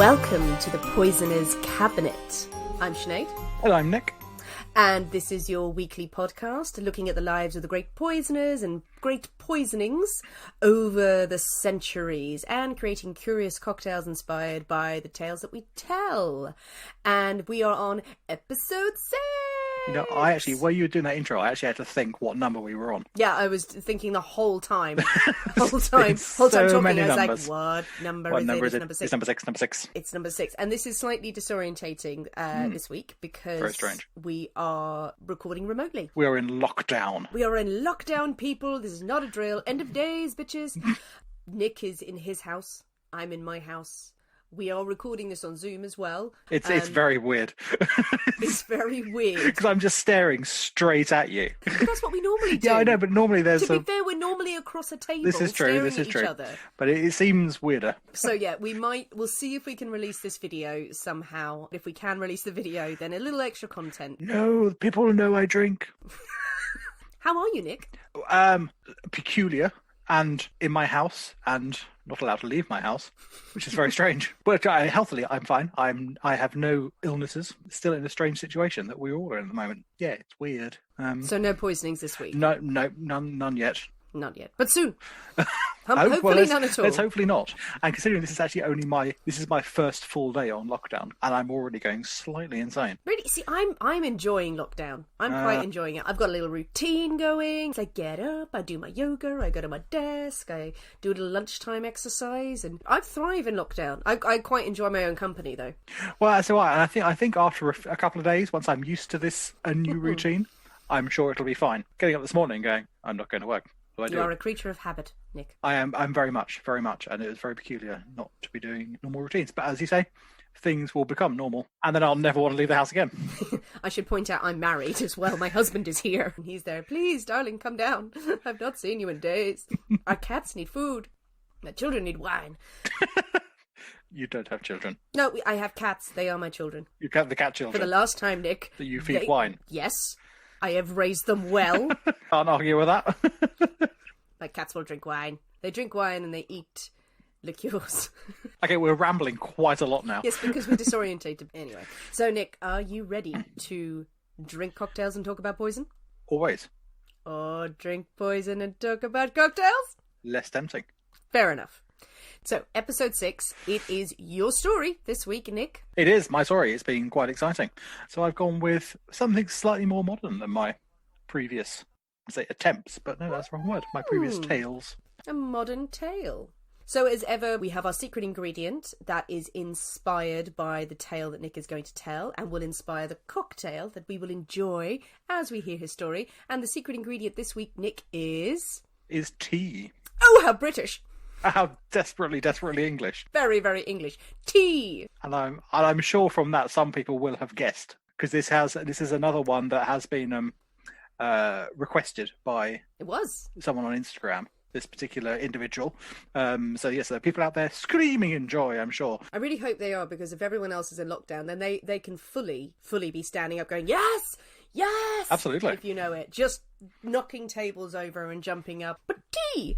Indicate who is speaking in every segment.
Speaker 1: Welcome to the Poisoner's Cabinet. I'm Sinead.
Speaker 2: Hello, I'm Nick.
Speaker 1: And this is your weekly podcast looking at the lives of the great poisoners and great poisonings over the centuries and creating curious cocktails inspired by the tales that we tell. And we are on episode 6.
Speaker 2: You know, while you were doing that intro, I actually had to think what number we were on.
Speaker 1: Yeah, I was thinking the whole time. whole time talking, I was like, what number is it?
Speaker 2: It's number 6. Number 6.
Speaker 1: It's number 6. And this is slightly disorientating this week because
Speaker 2: Very strange.
Speaker 1: We are recording remotely.
Speaker 2: We are in lockdown.
Speaker 1: We are in lockdown, people. This is not a drill. End of days, bitches. Nick is in his house. I'm in my house. We are recording this on Zoom as well.
Speaker 2: It's very weird.
Speaker 1: It's very weird.
Speaker 2: Because I'm just staring straight at you.
Speaker 1: That's what we normally do.
Speaker 2: Yeah, I know, but normally there's
Speaker 1: To be fair, we're normally across a table
Speaker 2: This is true,
Speaker 1: staring at each other.
Speaker 2: But it seems weirder.
Speaker 1: So yeah, we'll see if we can release this video somehow. If we can release the video, then a little extra content.
Speaker 2: No, people know I drink.
Speaker 1: How are you, Nick?
Speaker 2: Peculiar. And in my house, and not allowed to leave my house, which is very strange. But healthily, I'm fine. I have no illnesses. Still in a strange situation that we're all in at the moment. Yeah, it's weird.
Speaker 1: So no poisonings this week?
Speaker 2: No, none yet.
Speaker 1: Not yet, but soon. Hopefully none at all.
Speaker 2: Let's hopefully not. And considering this is actually only my first full day on lockdown, and I'm already going slightly insane.
Speaker 1: Really? See, I'm enjoying lockdown. I'm quite enjoying it. I've got a little routine going. I get up, I do my yoga, I go to my desk, I do a little lunchtime exercise, and I thrive in lockdown. I quite enjoy my own company, though.
Speaker 2: Well, so I think after a couple of days, once I'm used to a new routine, I'm sure it'll be fine. Getting up this morning and going, I'm not going to work.
Speaker 1: You are a creature of habit, Nick.
Speaker 2: I'm very much, and it was very peculiar not to be doing normal routines. But as you say, things will become normal, and then I'll never want to leave the house again.
Speaker 1: I should point out I'm married as well. My husband is here, and he's there. Please, darling, come down. I've not seen you in days. Our cats need food. My children need wine.
Speaker 2: You don't have children.
Speaker 1: No, I have cats. They are my children.
Speaker 2: You have the cat children.
Speaker 1: For the last time, Nick.
Speaker 2: That you feed wine.
Speaker 1: Yes. I have raised them well.
Speaker 2: Can't argue with that.
Speaker 1: My cats will drink wine. They drink wine and they eat liqueurs.
Speaker 2: Okay, we're rambling quite a lot now.
Speaker 1: Yes, because we're disorientated. Anyway. So, Nick, are you ready to drink cocktails and talk about poison?
Speaker 2: Always.
Speaker 1: Or drink poison and talk about cocktails?
Speaker 2: Less tempting.
Speaker 1: Fair enough. So, episode 6, it is your story this week, Nick.
Speaker 2: It is my story. It's been quite exciting. So I've gone with something slightly more modern than my previous, say, attempts, but no, that's the wrong word. My previous tales.
Speaker 1: A modern tale. So as ever, we have our secret ingredient that is inspired by the tale that Nick is going to tell and will inspire the cocktail that we will enjoy as we hear his story. And the secret ingredient this week, Nick, is
Speaker 2: tea.
Speaker 1: Oh, how British!
Speaker 2: How desperately English.
Speaker 1: Very, very English. Tea.
Speaker 2: And I'm sure from that some people will have guessed, because this is another one that has been requested by someone on Instagram. This particular individual. So yes, there are people out there screaming in joy, I'm sure.
Speaker 1: I really hope they are, because if everyone else is in lockdown, then they can fully be standing up going, yes, yes,
Speaker 2: absolutely,
Speaker 1: if you know it, just knocking tables over and jumping up. But tea,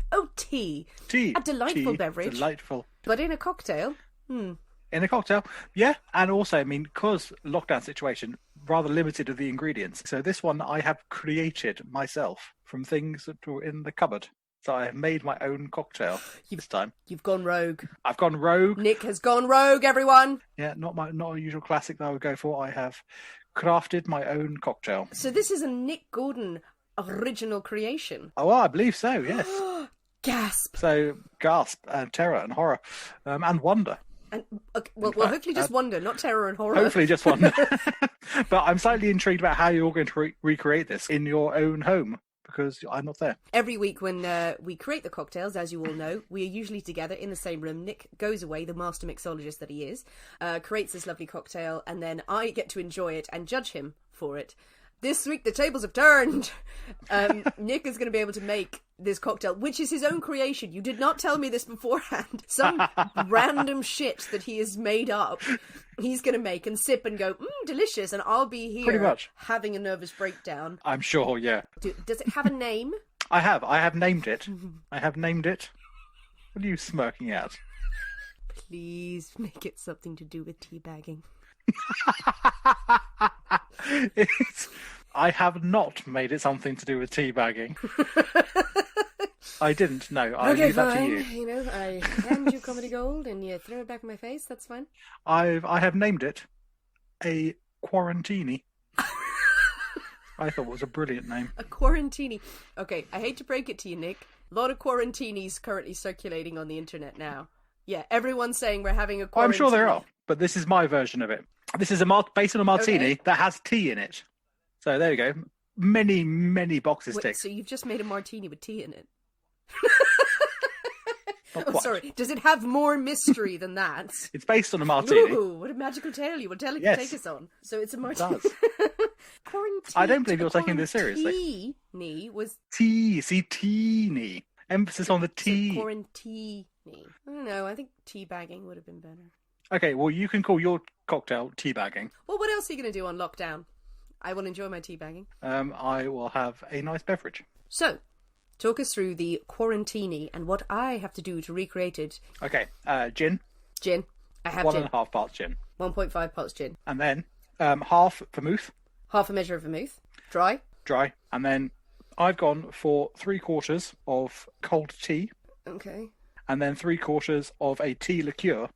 Speaker 1: a delightful beverage,
Speaker 2: delightful,
Speaker 1: but in a cocktail.
Speaker 2: In a cocktail, yeah. And also, I mean, because lockdown situation, rather limited of the ingredients, so this one I have created myself from things that were in the cupboard. So I have made my own cocktail this time.
Speaker 1: You've gone rogue.
Speaker 2: I've gone rogue.
Speaker 1: Nick has gone rogue, everyone.
Speaker 2: Yeah, not a usual classic that I would go for. I have crafted my own cocktail.
Speaker 1: So this is a Nick Gordon original creation.
Speaker 2: Oh, I believe so, yes.
Speaker 1: Gasp.
Speaker 2: So gasp, and terror and horror, and wonder.
Speaker 1: And well, hopefully just wonder, not terror and horror.
Speaker 2: Hopefully just wonder. But I'm slightly intrigued about how you're going to recreate this in your own home, because I'm not there.
Speaker 1: Every week when we create the cocktails, as you all know, we are usually together in the same room. Nick goes away, the master mixologist that he is, creates this lovely cocktail, and then I get to enjoy it and judge him for it. This week, the tables have turned. Nick is going to be able to make this cocktail, which is his own creation. You did not tell me this beforehand. Some random shit that he has made up, he's going to make and sip and go, delicious. And I'll be here having a nervous breakdown.
Speaker 2: I'm sure, yeah.
Speaker 1: Does it have a name?
Speaker 2: I have named it. I have named it. What are you smirking at?
Speaker 1: please make it something to do with teabagging.
Speaker 2: I have not made it something to do with teabagging. I didn't. No, I leave that to you.
Speaker 1: You know, I hand you comedy gold and you throw it back in my face. That's fine.
Speaker 2: I have named it a quarantini. I thought it was a brilliant name.
Speaker 1: A quarantini. Okay, I hate to break it to you, Nick. A lot of quarantinis currently circulating on the internet now. Yeah, everyone's saying we're having a quarantini.
Speaker 2: I'm sure there are, but this is my version of it. This is based on a martini that has tea in it. So there you go. Many, many boxes ticked.
Speaker 1: So you've just made a martini with tea in it?
Speaker 2: Oh,
Speaker 1: sorry. Does it have more mystery than that?
Speaker 2: It's based on a martini.
Speaker 1: Ooh, what a magical tale you will take us on. So it's a martini.
Speaker 2: It does. I don't believe you're taking this seriously.
Speaker 1: Quarantini was...
Speaker 2: Teeny. Emphasis on the T.
Speaker 1: Quarantini. I don't know. I think teabagging would have been better.
Speaker 2: Okay, well, you can call your cocktail teabagging.
Speaker 1: Well, what else are you going to do on lockdown? I will enjoy my teabagging.
Speaker 2: I will have a nice beverage.
Speaker 1: So, talk us through the quarantini and what I have to do to recreate it.
Speaker 2: Okay, gin.
Speaker 1: Gin. I have gin.
Speaker 2: 1.5 parts gin.
Speaker 1: 1.5 parts gin.
Speaker 2: And then half vermouth.
Speaker 1: Half a measure of vermouth. Dry.
Speaker 2: And then I've gone for 3/4 of cold tea.
Speaker 1: Okay.
Speaker 2: And then 3/4 of a tea liqueur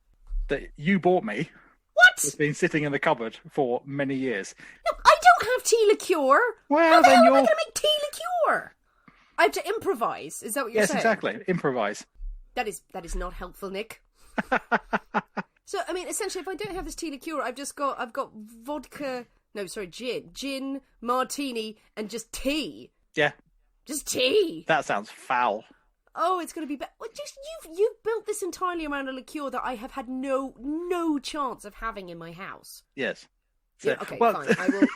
Speaker 2: that you bought me.
Speaker 1: What?
Speaker 2: It's been sitting in the cupboard for many years.
Speaker 1: No, I don't have tea liqueur.
Speaker 2: Well,
Speaker 1: How the hell
Speaker 2: then
Speaker 1: am I going to make tea liqueur? I have to improvise. Is that what you're saying?
Speaker 2: Yes, exactly. Improvise.
Speaker 1: That is not helpful, Nick. So, I mean, essentially, if I don't have this tea liqueur, I've got vodka. No, sorry, gin, martini, and just tea.
Speaker 2: Yeah.
Speaker 1: Just tea.
Speaker 2: That sounds foul.
Speaker 1: Oh, it's going to be bad. Well, just you've built this entirely around a liqueur that I have had no chance of having in my house.
Speaker 2: Yes. So,
Speaker 1: yeah, okay, fine. I will.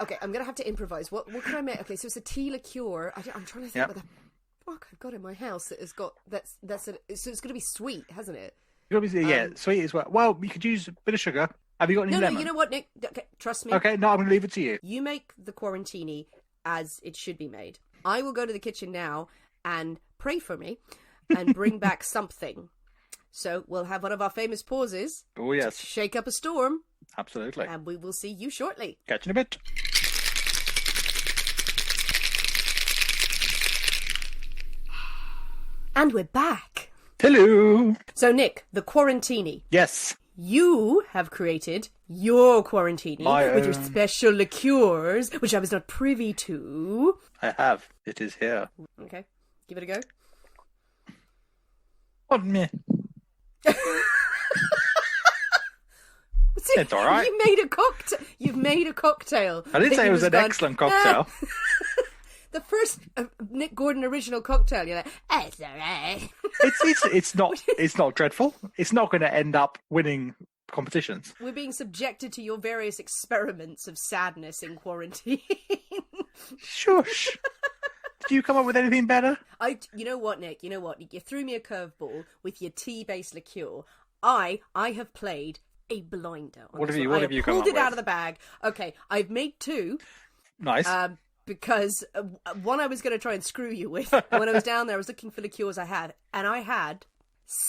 Speaker 1: Okay, I'm going to have to improvise. What can I make? Okay, so it's a tea liqueur. I'm trying to think what the fuck I've got in my house that has got so it's going to be sweet, hasn't it?
Speaker 2: Sweet as well. Well, you could use a bit of sugar. Have you got any lemon?
Speaker 1: No, you know what, Nick? Okay, trust me.
Speaker 2: Okay, no, I'm going to leave it to you.
Speaker 1: You make the quarantini as it should be made. I will go to the kitchen now and pray for me and bring back something. So we'll have one of our famous pauses.
Speaker 2: Oh, yes.
Speaker 1: To shake up a storm.
Speaker 2: Absolutely.
Speaker 1: And we will see you shortly.
Speaker 2: Catch you in a bit.
Speaker 1: And we're back.
Speaker 2: Hello.
Speaker 1: So, Nick, the quarantini.
Speaker 2: Yes.
Speaker 1: You have created your quarantini with your special liqueurs, which I was not privy to.
Speaker 2: I have. It is here.
Speaker 1: Okay. Give it a go.
Speaker 2: On me. It's all right.
Speaker 1: You've made a cocktail.
Speaker 2: I didn't say it was an excellent cocktail.
Speaker 1: The first Nick Gordon original cocktail. You're like, it's all right.
Speaker 2: It's not dreadful. It's not going to end up winning competitions.
Speaker 1: We're being subjected to your various experiments of sadness in quarantine.
Speaker 2: Shush. Did you come up with anything better?
Speaker 1: You know what, Nick? You know what? You threw me a curveball with your tea-based liqueur. I have played a blinder.
Speaker 2: What have you come up with?
Speaker 1: Pulled it out of the bag. Okay, I've made two.
Speaker 2: Nice.
Speaker 1: Because one I was going to try and screw you with. When I was down there, I was looking for liqueurs I had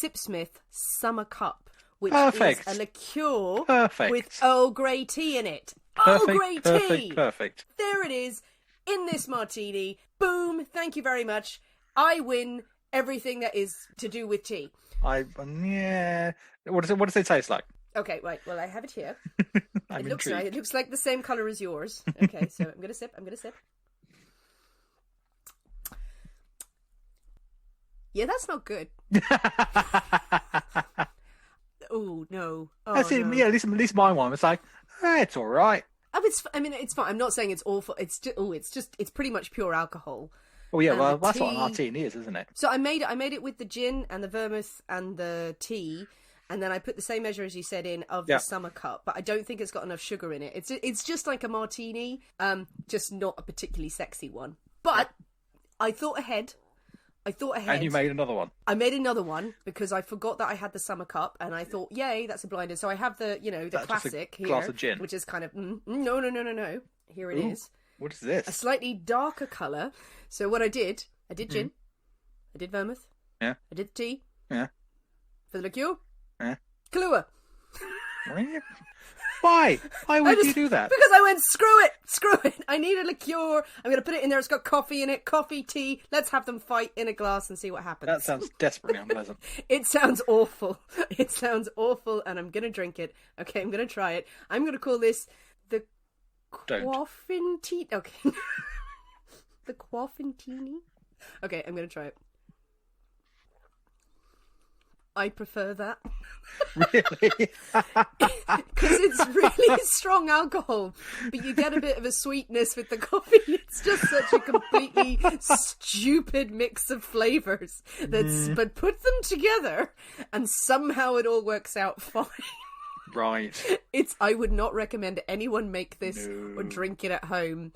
Speaker 1: Sipsmith Summer Cup, which is a liqueur with Earl Grey tea in it. Earl Grey tea.
Speaker 2: Perfect.
Speaker 1: There it is in this martini. Boom! Thank you very much. I win everything that is to do with tea.
Speaker 2: Yeah. What does it taste like?
Speaker 1: Okay, right. Well, I have it here.
Speaker 2: I'm
Speaker 1: looks
Speaker 2: intrigued.
Speaker 1: nice. It looks like the same colour as yours. Okay, so I'm gonna sip. Yeah, that's not good. Oh no! Oh, no.
Speaker 2: Yeah, at least my one was like, it's all right.
Speaker 1: It's fine. I'm not saying it's awful. It's pretty much pure alcohol.
Speaker 2: Oh yeah, well that's what a martini is, isn't it?
Speaker 1: So I made it with the gin and the vermouth and the tea. And then I put the same measure as you said in of the summer cup, but I don't think it's got enough sugar in it. It's just like a martini, just not a particularly sexy one. But I thought ahead. And
Speaker 2: you made another one.
Speaker 1: I made another one because I forgot that I had the summer cup, and I thought, yay, that's a blinder. So I have the classic here,
Speaker 2: glass of gin,
Speaker 1: which is kind of no. Here it is.
Speaker 2: What is this?
Speaker 1: A slightly darker colour. So what I did gin, I did vermouth,
Speaker 2: I
Speaker 1: did the tea,
Speaker 2: for
Speaker 1: the liqueur. Kahlua.
Speaker 2: Why? Why would you do that?
Speaker 1: Because I went, screw it. I need a liqueur. I'm going to put it in there. It's got coffee in it, coffee, tea. Let's have them fight in a glass and see what happens.
Speaker 2: That sounds desperately unpleasant.
Speaker 1: It sounds awful. And I'm going to drink it. Okay, I'm going to try it. I'm going to call this the Quaffintini. Okay. The Quaffintini. Okay, I'm going to try it. I prefer that.
Speaker 2: Really?
Speaker 1: Because it's really strong alcohol, but you get a bit of a sweetness with the coffee. It's just such a completely stupid mix of flavours. But put them together, and somehow it all works out fine.
Speaker 2: Right.
Speaker 1: I would not recommend anyone make this or drink it at home.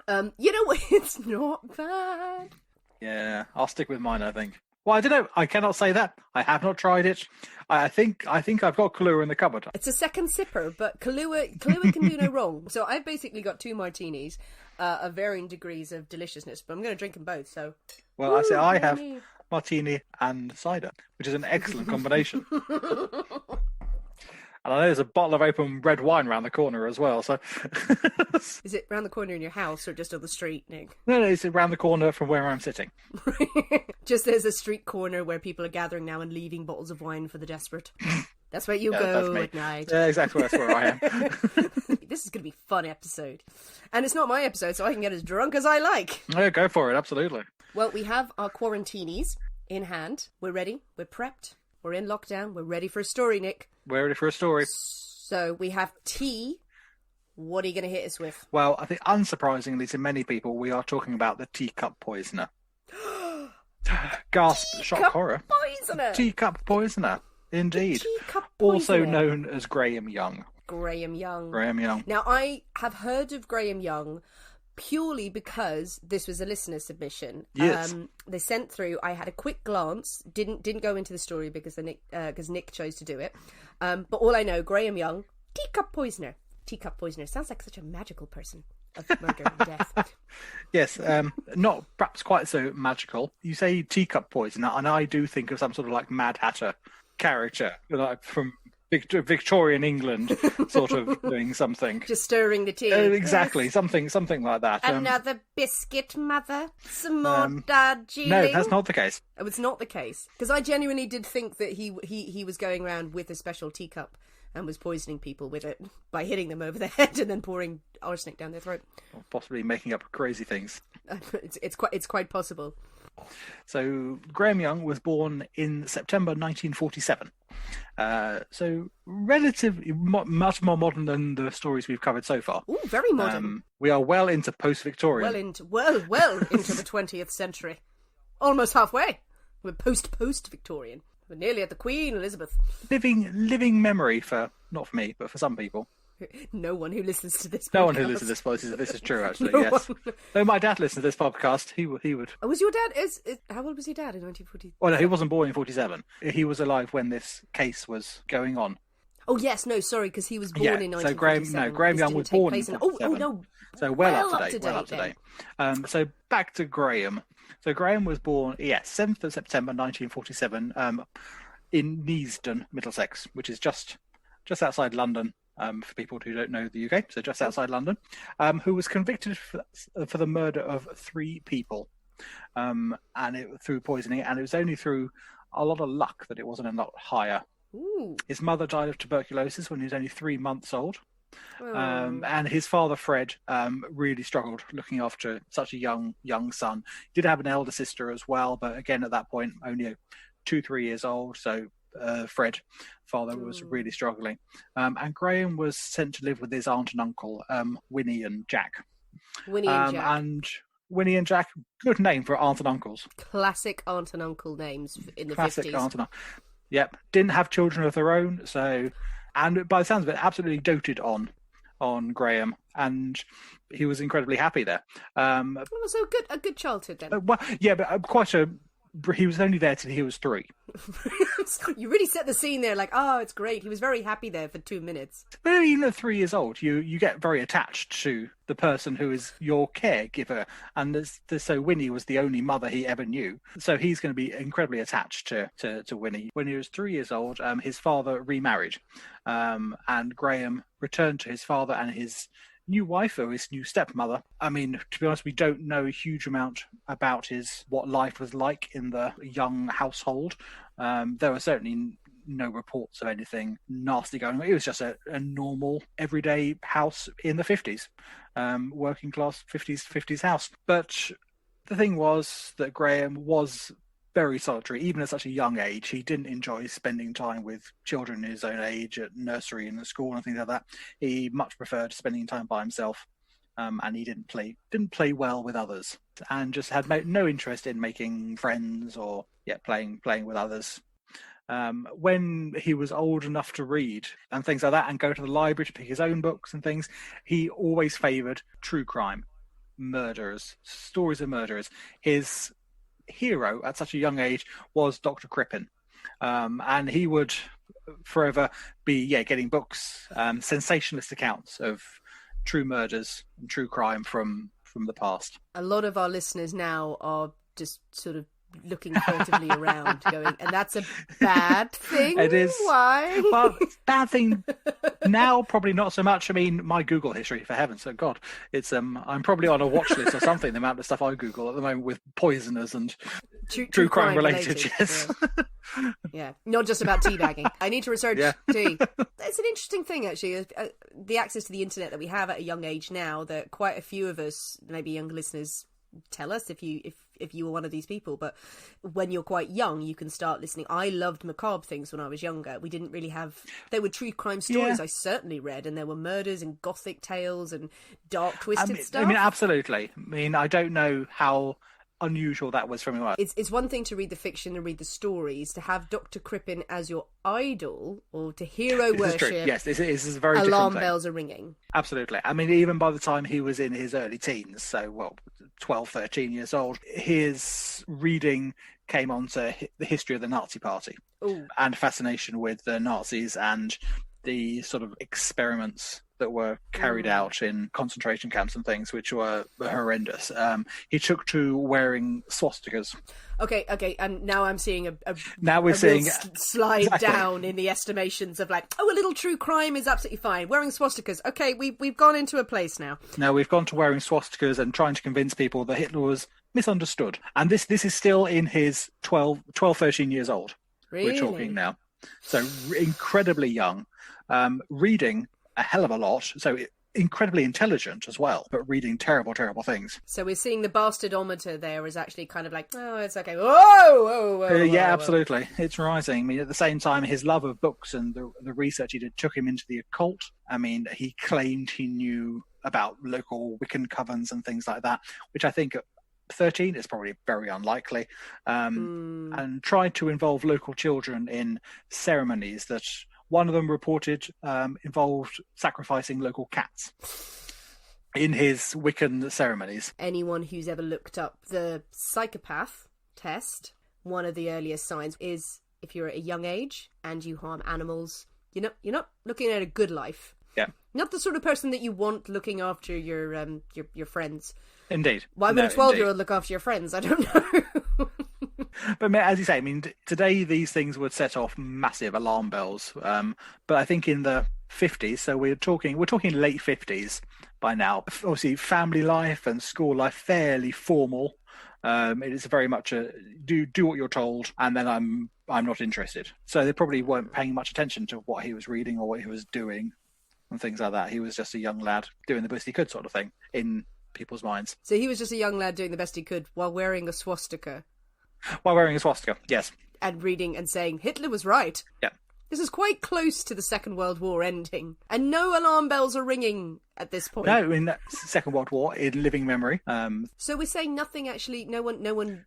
Speaker 1: You know what? It's not bad.
Speaker 2: Yeah, I'll stick with mine, I think. Well, I don't know. I cannot say that. I have not tried it. I think I've got Kahlua in the cupboard.
Speaker 1: It's a second sipper, but Kahlua can do no wrong. So I've basically got 2 martinis of varying degrees of deliciousness, but I'm going to drink them both. So,
Speaker 2: well, I say I have martini and cider, which is an excellent combination. And I know there's a bottle of open red wine around the corner as well. So,
Speaker 1: is it around the corner in your house or just on the street, Nick?
Speaker 2: No, it's around the corner from where I'm sitting.
Speaker 1: Just there's a street corner where people are gathering now and leaving bottles of wine for the desperate. That's where you go at night.
Speaker 2: Yeah, exactly. That's where I am.
Speaker 1: This is going to be a fun episode, and it's not my episode, so I can get as drunk as I like.
Speaker 2: Yeah, go for it. Absolutely.
Speaker 1: Well, we have our quarantinis in hand. We're ready. We're prepped. We're in lockdown. We're ready for a story, Nick.
Speaker 2: We're ready for a story.
Speaker 1: So we have tea. What are you going to hit us with?
Speaker 2: Well, I think unsurprisingly to many people, we are talking about the Teacup Poisoner. Gasp, shock, horror.
Speaker 1: Poisoner.
Speaker 2: Teacup Poisoner, indeed.
Speaker 1: Teacup Poisoner.
Speaker 2: Also known as Graham Young.
Speaker 1: Graham Young.
Speaker 2: Graham Young.
Speaker 1: Now, I have heard of Graham Young purely because this was a listener submission.
Speaker 2: Yes.
Speaker 1: They sent through. I had a quick glance. Didn't go into the story because Nick chose to do it. But all I know, Graham Young, Teacup Poisoner. Teacup Poisoner sounds like such a magical person of murder and death.
Speaker 2: Yes, not perhaps quite so magical. You say Teacup Poisoner, and I do think of some sort of like Mad Hatter character, like from Victorian England, sort of doing something.
Speaker 1: Just stirring the tea.
Speaker 2: Exactly,
Speaker 1: yes.
Speaker 2: something like that.
Speaker 1: Another biscuit, mother? Some more Darjeeling?
Speaker 2: No, that's not the case.
Speaker 1: Oh, it's not the case. Because I genuinely did think that he was going around with a special teacup and was poisoning people with it by hitting them over the head and then pouring arsenic down their throat.
Speaker 2: Or possibly making up crazy things.
Speaker 1: It's quite possible.
Speaker 2: So Graham Young was born in September 1947. So relatively much more modern than the stories we've covered so far.
Speaker 1: Ooh, very modern.
Speaker 2: We are well into post-Victorian.
Speaker 1: Well into the 20th century. Almost halfway. We're post-Victorian. We're nearly at the Queen Elizabeth.
Speaker 2: Living memory not for me, but for some people.
Speaker 1: No one who listens to this podcast.
Speaker 2: No one who listens to this podcast. This is true, actually, yes. Though my dad listened to this podcast, he would.
Speaker 1: Oh, was your dad? How old was your dad in 1940?
Speaker 2: Well, no, he wasn't born in 47. He was alive when this case was going on.
Speaker 1: Oh, yes, no, sorry, because he was born in 1947.
Speaker 2: So Graham Young was born in 47.
Speaker 1: Oh, no.
Speaker 2: So well up to date. So back to Graham. So Graham was born, 7th of September 1947 in Neasden, Middlesex, which is just outside London. For people who don't know the UK, so just outside London, who was convicted for the murder of 3 people, through poisoning, and it was only through a lot of luck that it wasn't a lot higher.
Speaker 1: Ooh.
Speaker 2: His mother died of tuberculosis when he was only 3 months old,
Speaker 1: Oh.
Speaker 2: and his father Fred really struggled looking after such a young son. He did have an elder sister as well, but again at that point only 2-3 years old, so Fred, father, was really struggling. And Graham was sent to live with his aunt and uncle, Winnie and Jack. And Winnie and Jack, good name for aunt and uncles.
Speaker 1: Classic aunt and uncle names in the 50s.
Speaker 2: Classic aunt and uncle. Yep. Didn't have children of their own, so, and by the sounds of it, absolutely doted on Graham, and he was incredibly happy there.
Speaker 1: So a good childhood then.
Speaker 2: Well, yeah, but quite a he was only there till he was 3.
Speaker 1: You really set the scene there, like, oh, it's great. He was very happy there for 2 minutes.
Speaker 2: But even at 3 years old, you get very attached to the person who is your caregiver. And so Winnie was the only mother he ever knew. So he's going to be incredibly attached to Winnie. When he was 3 years old, his father remarried. And Graham returned to his father and his new wife, or his new stepmother. I mean, to be honest, we don't know a huge amount about what life was like in the young household. There were certainly no reports of anything nasty going on. It was just a normal, everyday house in the 50s, working class 50s house. But the thing was that Graham was very solitary, even at such a young age. He didn't enjoy spending time with children his own age at nursery and at school and things like that. He much preferred spending time by himself, and he didn't play well with others, and just had no interest in making friends or playing with others. When he was old enough to read and things like that, and go to the library to pick his own books and things, he always favoured true crime, murderers, stories of murderers. His hero at such a young age was Dr. Crippen, and he would forever be getting books, sensationalist accounts of true murders and true crime from the past.
Speaker 1: A lot of our listeners now are just sort of looking furtively around going, and that's a bad thing.
Speaker 2: It is.
Speaker 1: Why?
Speaker 2: Well, bad thing now, probably not so much. I mean, my Google history, for heaven's sake, God, it's I'm probably on a watch list or something, the amount of stuff I Google at the moment with poisoners and true crime related. Yes.
Speaker 1: Yeah, not just about teabagging. I need to research tea. It's an interesting thing, actually, the access to the internet that we have at a young age now, that quite a few of us, maybe younger listeners, tell us if you were one of these people, but when you're quite young you can start listening. I loved macabre things when I was younger. We didn't really have, there were true crime stories I certainly read, and there were murders and gothic tales and dark twisted stuff.
Speaker 2: I mean, absolutely. I mean, I don't know how unusual that was from him.
Speaker 1: It's one thing to read the fiction and read the stories. To have Dr. Crippen as your idol, or to hero worship,
Speaker 2: yes, this is a very
Speaker 1: alarm
Speaker 2: different thing.
Speaker 1: Bells are ringing.
Speaker 2: Absolutely. I mean, even by the time he was in his early teens, so 12, 13 years old, his reading came on to the history of the Nazi Party.
Speaker 1: Ooh.
Speaker 2: And fascination with the Nazis and the sort of experiments that were carried out in concentration camps and things, which were horrendous. He took to wearing swastikas.
Speaker 1: Okay, and now I'm seeing a
Speaker 2: now we're seeing
Speaker 1: slide down in the estimations of, like, a little true crime is absolutely fine. Wearing swastikas, okay, we've gone into a place now.
Speaker 2: Now we've gone to wearing swastikas and trying to convince people that Hitler was misunderstood. And this is still in his 12, 13 years old.
Speaker 1: Really?
Speaker 2: We're talking now. So incredibly young, reading a hell of a lot, so incredibly intelligent as well, but reading terrible things.
Speaker 1: So we're seeing the bastardometer there is actually kind of like, oh, it's okay. Whoa,
Speaker 2: absolutely. It's rising. I mean, at the same time, his love of books and the research he did took him into the occult. I mean, he claimed he knew about local Wiccan covens and things like that, which I think at 13 is probably very unlikely, and tried to involve local children in ceremonies that one of them reported involved sacrificing local cats in his Wiccan ceremonies.
Speaker 1: Anyone who's ever looked up the psychopath test, one of the earliest signs is if you're at a young age and you harm animals, you're not looking at a good life.
Speaker 2: Yeah.
Speaker 1: Not the sort of person that you want looking after your friends.
Speaker 2: Indeed.
Speaker 1: Why would a 12-year-old look after your friends? I don't know.
Speaker 2: But as you say, I mean, today these things would set off massive alarm bells. But I think in the 50s, so we're talking late 50s by now. Obviously, family life and school life fairly formal. It is very much a do what you're told, and then I'm not interested. So they probably weren't paying much attention to what he was reading or what he was doing and things like that. He was just a young lad doing the best he could, sort of thing, in people's minds.
Speaker 1: So he was just a young lad doing the best he could while wearing a swastika.
Speaker 2: While wearing a swastika, yes.
Speaker 1: And reading and saying, Hitler was right.
Speaker 2: Yeah.
Speaker 1: This is quite close to the Second World War ending. And no alarm bells are ringing at this point.
Speaker 2: No, in the Second World War, in living memory.
Speaker 1: So we're saying nothing actually, no one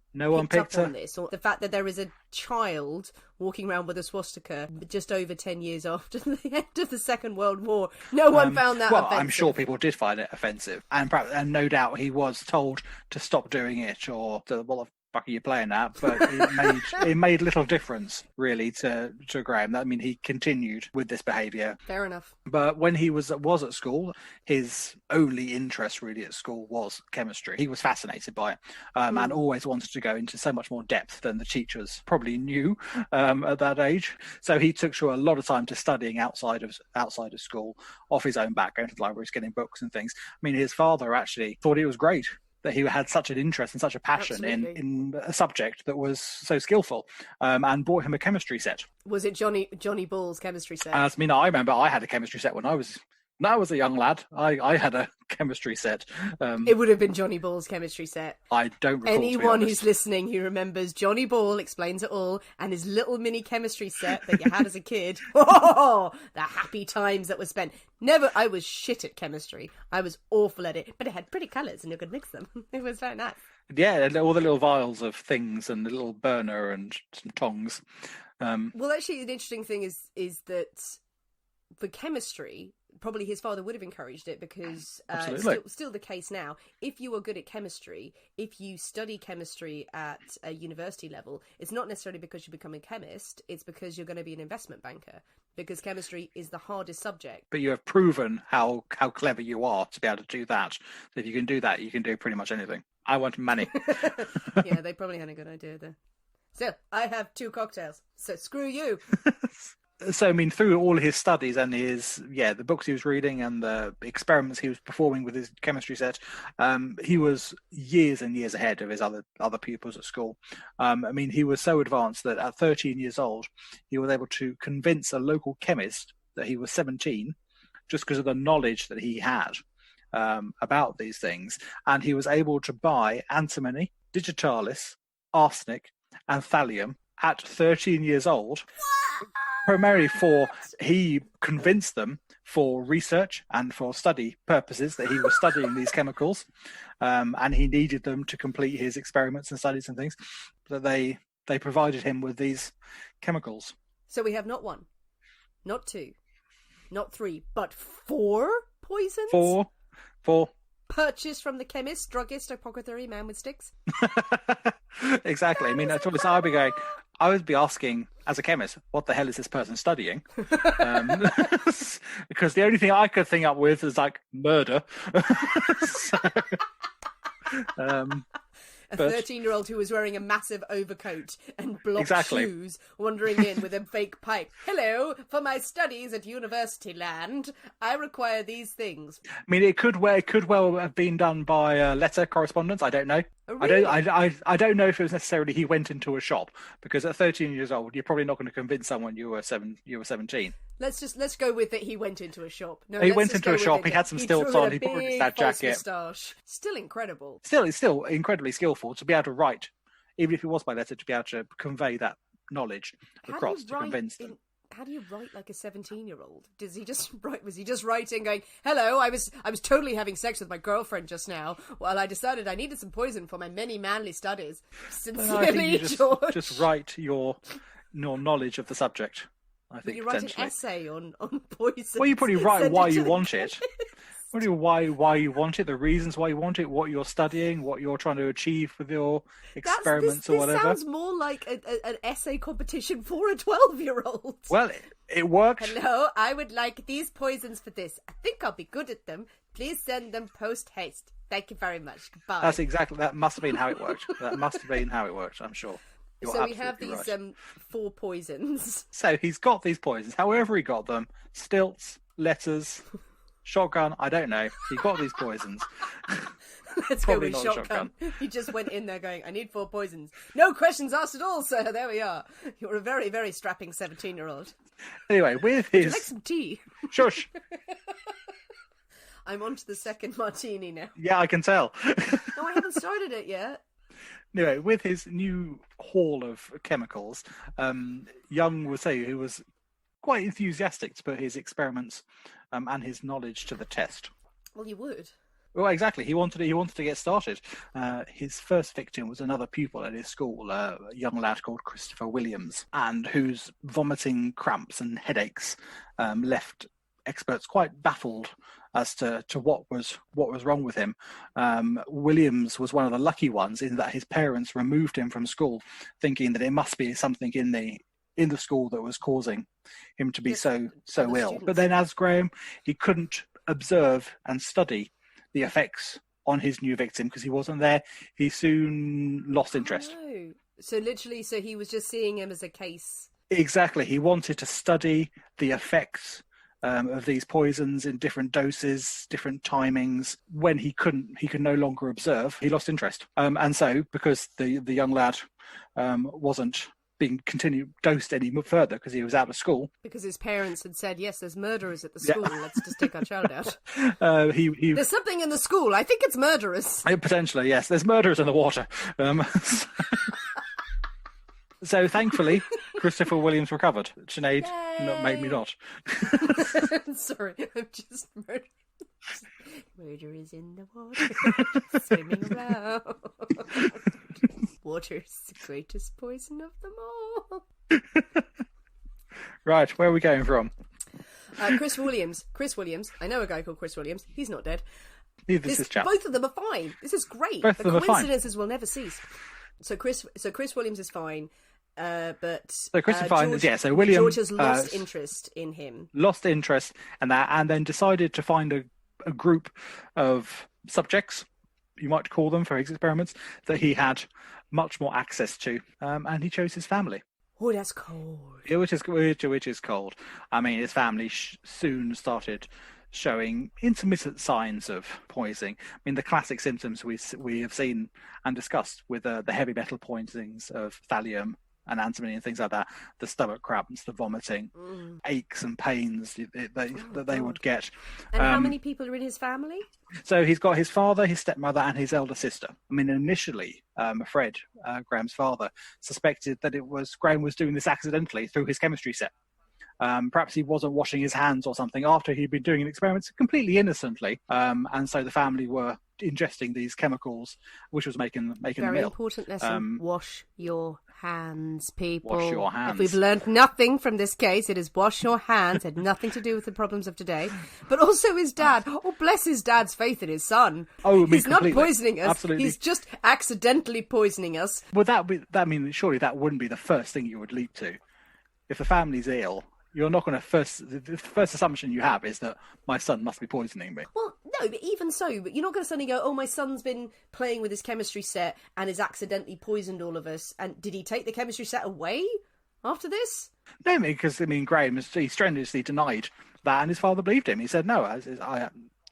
Speaker 1: picked up on this. Or the fact that there is a child walking around with a swastika just over 10 years after the end of the Second World War. No one found that offensive.
Speaker 2: I'm sure people did find it offensive. And no doubt he was told to stop doing it, or fuck are you playing at? But it made little difference really to Graham. I mean, he continued with this behaviour.
Speaker 1: Fair enough.
Speaker 2: But when he was at school, his only interest really at school was chemistry. He was fascinated by it, and always wanted to go into so much more depth than the teachers probably knew at that age. So he took a lot of time to studying outside of school, off his own back, going to the libraries, getting books and things. I mean, his father actually thought it was great that he had such an interest and such a passion in a subject that was so skillful, and bought him a chemistry set.
Speaker 1: Was it Johnny Ball's chemistry set?
Speaker 2: I remember I had a chemistry set when I was a young lad. I had a chemistry set.
Speaker 1: It would have been Johnny Ball's chemistry set.
Speaker 2: I don't recall.
Speaker 1: Anyone who's listening who remembers Johnny Ball Explains It All and his little mini chemistry set that you had as a kid. Oh, the happy times that were spent. I was shit at chemistry. I was awful at it, but it had pretty colours and you could mix them. It was very nice.
Speaker 2: Yeah, all the little vials of things and the little burner and some tongs.
Speaker 1: Well, actually, an interesting thing is that for chemistry, probably his father would have encouraged it because still the case now. If you are good at chemistry, if you study chemistry at a university level, it's not necessarily because you become a chemist, it's because you're going to be an investment banker, because chemistry is the hardest subject. But
Speaker 2: you have proven how clever you are to be able to do that. So if you can do that, you can do pretty much anything. I want money.
Speaker 1: Yeah, they probably had a good idea there. So, I have 2 cocktails, so screw you.
Speaker 2: So, I mean, through all his studies and the books he was reading and the experiments he was performing with his chemistry set, he was years and years ahead of his other pupils at school. I mean, he was so advanced that at 13 years old, he was able to convince a local chemist that he was 17 just because of the knowledge that he had about these things. And he was able to buy antimony, digitalis, arsenic, and thallium at 13 years old. Primarily he convinced them for research and for study purposes that he was studying these chemicals, and he needed them to complete his experiments and studies and things, that they provided him with these chemicals.
Speaker 1: So we have not 1, not 2, not 3, but 4 poisons?
Speaker 2: 4.
Speaker 1: Purchased from the chemist, druggist, apothecary, man with sticks?
Speaker 2: Exactly. I mean, that's what I would be asking, as a chemist, what the hell is this person studying? Because the only thing I could think up with is like murder.
Speaker 1: A 13-year-old who was wearing a massive overcoat and blocked shoes, wandering in with a fake pipe. Hello, for my studies at University Land, I require these things.
Speaker 2: I mean, it could well have been done by letter correspondence. I don't know.
Speaker 1: Oh, really?
Speaker 2: I don't know if it was necessarily he went into a shop, because at 13 years old, you're probably not going to convince someone you were 17.
Speaker 1: Let's go with that. He went into a shop. No,
Speaker 2: he went into a shop. He had some stilts on. He put on his dad jacket.
Speaker 1: Moustache. Still incredible.
Speaker 2: It's still incredibly skillful to be able to write, even if it was by letter, to be able to convey that knowledge across to convince them.
Speaker 1: How do you write like a 17-year-old? Was he just writing going, hello, I was totally having sex with my girlfriend just now while I decided I needed some poison for my many manly studies. Sincerely, George.
Speaker 2: Just write your knowledge of the subject. I think
Speaker 1: you write an essay on poison.
Speaker 2: Well, you probably write why you want it. Why you want it, the reasons why you want it, what you're studying, what you're trying to achieve with your experiments or whatever.
Speaker 1: This sounds more like an essay competition for a 12-year-old.
Speaker 2: Well, it worked.
Speaker 1: Hello, I would like these poisons for this. I think I'll be good at them. Please send them post-haste. Thank you very much. Goodbye. That
Speaker 2: must have been how it worked. I'm sure.
Speaker 1: So we have these 4 poisons.
Speaker 2: So he's got these poisons. However he got them, stilts, letters, shotgun, I don't know. He got these poisons.
Speaker 1: Let's go with shotgun. He just went in there going, I need 4 poisons. No questions asked at all, sir. There we are. You're a very, very strapping 17-year-old.
Speaker 2: Anyway, with his...
Speaker 1: Would you like some tea?
Speaker 2: Shush.
Speaker 1: I'm on to the second martini now.
Speaker 2: Yeah, I can tell.
Speaker 1: No, I haven't started it yet.
Speaker 2: Anyway, with his new haul of chemicals, Young would say he was quite enthusiastic to put his experiments and his knowledge to the test.
Speaker 1: Well, you would.
Speaker 2: Well, exactly. He wanted to get started. His first victim was another pupil at his school, a young lad called Christopher Williams, and whose vomiting, cramps, and headaches left experts quite baffled as to what was wrong with him. Williams was one of the lucky ones in that his parents removed him from school, thinking that it must be something in the school that was causing him to be so ill. Students. But then, as Graham, he couldn't observe and study the effects on his new victim because he wasn't there. He soon lost interest.
Speaker 1: Oh, so literally, he was just seeing him as a case.
Speaker 2: Exactly. He wanted to study the effects of these poisons in different doses, different timings. When he could no longer observe, he lost interest. And so, because the young lad wasn't being dosed any further because he was out of school.
Speaker 1: Because his parents had said, yes, there's murderers at the school, let's just take our child out.
Speaker 2: There's
Speaker 1: something in the school, I think it's murderers.
Speaker 2: Potentially, yes, there's murderers in the water. So thankfully, Christopher Williams recovered. Sinead made me not.
Speaker 1: Sorry, I'm just murderers in the water, swimming around. Water's the greatest poison of them all.
Speaker 2: Right, where are we going from?
Speaker 1: Chris Williams. I know a guy called Chris Williams. He's not dead.
Speaker 2: This is chap.
Speaker 1: Both of them are fine. This is great.
Speaker 2: Both
Speaker 1: the
Speaker 2: of them are fine.
Speaker 1: Coincidences will never cease. So Chris Williams is fine. But
Speaker 2: so William
Speaker 1: George has lost interest in him.
Speaker 2: Lost interest in that, and then decided to find a group of subjects, you might call them, for his experiments, that he had much more access to, and he chose his family.
Speaker 1: Oh, that's cold.
Speaker 2: Yeah, which is cold. I mean, his family soon started showing intermittent signs of poisoning. I mean, the classic symptoms we have seen and discussed with the heavy metal poisonings of thallium and antimony and things like that, the stomach cramps, the vomiting, aches and pains that they would get.
Speaker 1: And how many people are in his family?
Speaker 2: So he's got his father, his stepmother, and his elder sister. I mean, initially, Fred, Graham's father, suspected that Graham was doing this accidentally through his chemistry set. Perhaps he wasn't washing his hands or something after he'd been doing experiments completely innocently. And so the family were ingesting these chemicals, which was making them ill.
Speaker 1: Very important lesson. Wash your hands, people.
Speaker 2: Wash your hands.
Speaker 1: If we've learned nothing from this case, it is wash your hands. Had nothing to do with the problems of today. But also his dad. Oh, bless his dad's faith in his son.
Speaker 2: Oh,
Speaker 1: he's not poisoning us.
Speaker 2: Absolutely.
Speaker 1: He's just accidentally poisoning us.
Speaker 2: Well, that means surely that wouldn't be the first thing you would leap to. If the family's ill, you're not going to the first assumption you have is that my son must be poisoning me.
Speaker 1: Well, no, but even so, but you're not going to suddenly go, oh, my son's been playing with his chemistry set and has accidentally poisoned all of us. And did he take the chemistry set away after this?
Speaker 2: No, because Graham he strenuously denied that, and his father believed him. He said, no,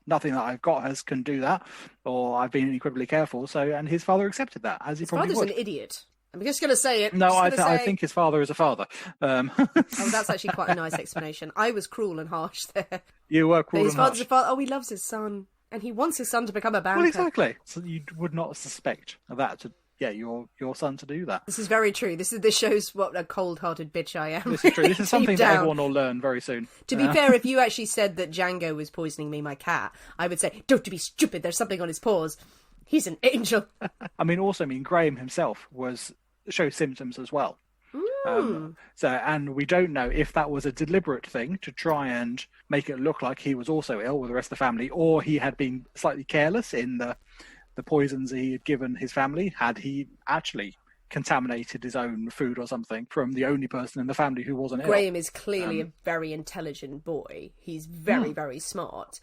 Speaker 2: nothing that I've got can do that, or I've been incredibly careful. And his father accepted that, as he probably would.
Speaker 1: His father's an idiot. I'm just going to say it.
Speaker 2: No, I think his father is a father.
Speaker 1: Oh, that's actually quite a nice explanation. I was cruel and harsh there.
Speaker 2: You were cruel and harsh.
Speaker 1: His father's a father. Oh, he loves his son. And he wants his son to become a banker.
Speaker 2: Well, exactly. So you would not suspect that your son to do that.
Speaker 1: This is very true. This shows what a cold-hearted bitch I am.
Speaker 2: This is true. This is something that everyone will learn very soon.
Speaker 1: To be fair, if you actually said that Django was poisoning me, my cat, I would say, don't be stupid. There's something on his paws. He's an angel.
Speaker 2: Graham himself show symptoms as well. And we don't know if that was a deliberate thing to try and make it look like he was also ill with the rest of the family, or he had been slightly careless in the poisons he had given his family. Had he actually contaminated his own food or something from the only person in the family who wasn't ill?
Speaker 1: Graham is clearly a very intelligent boy. He's very, very smart.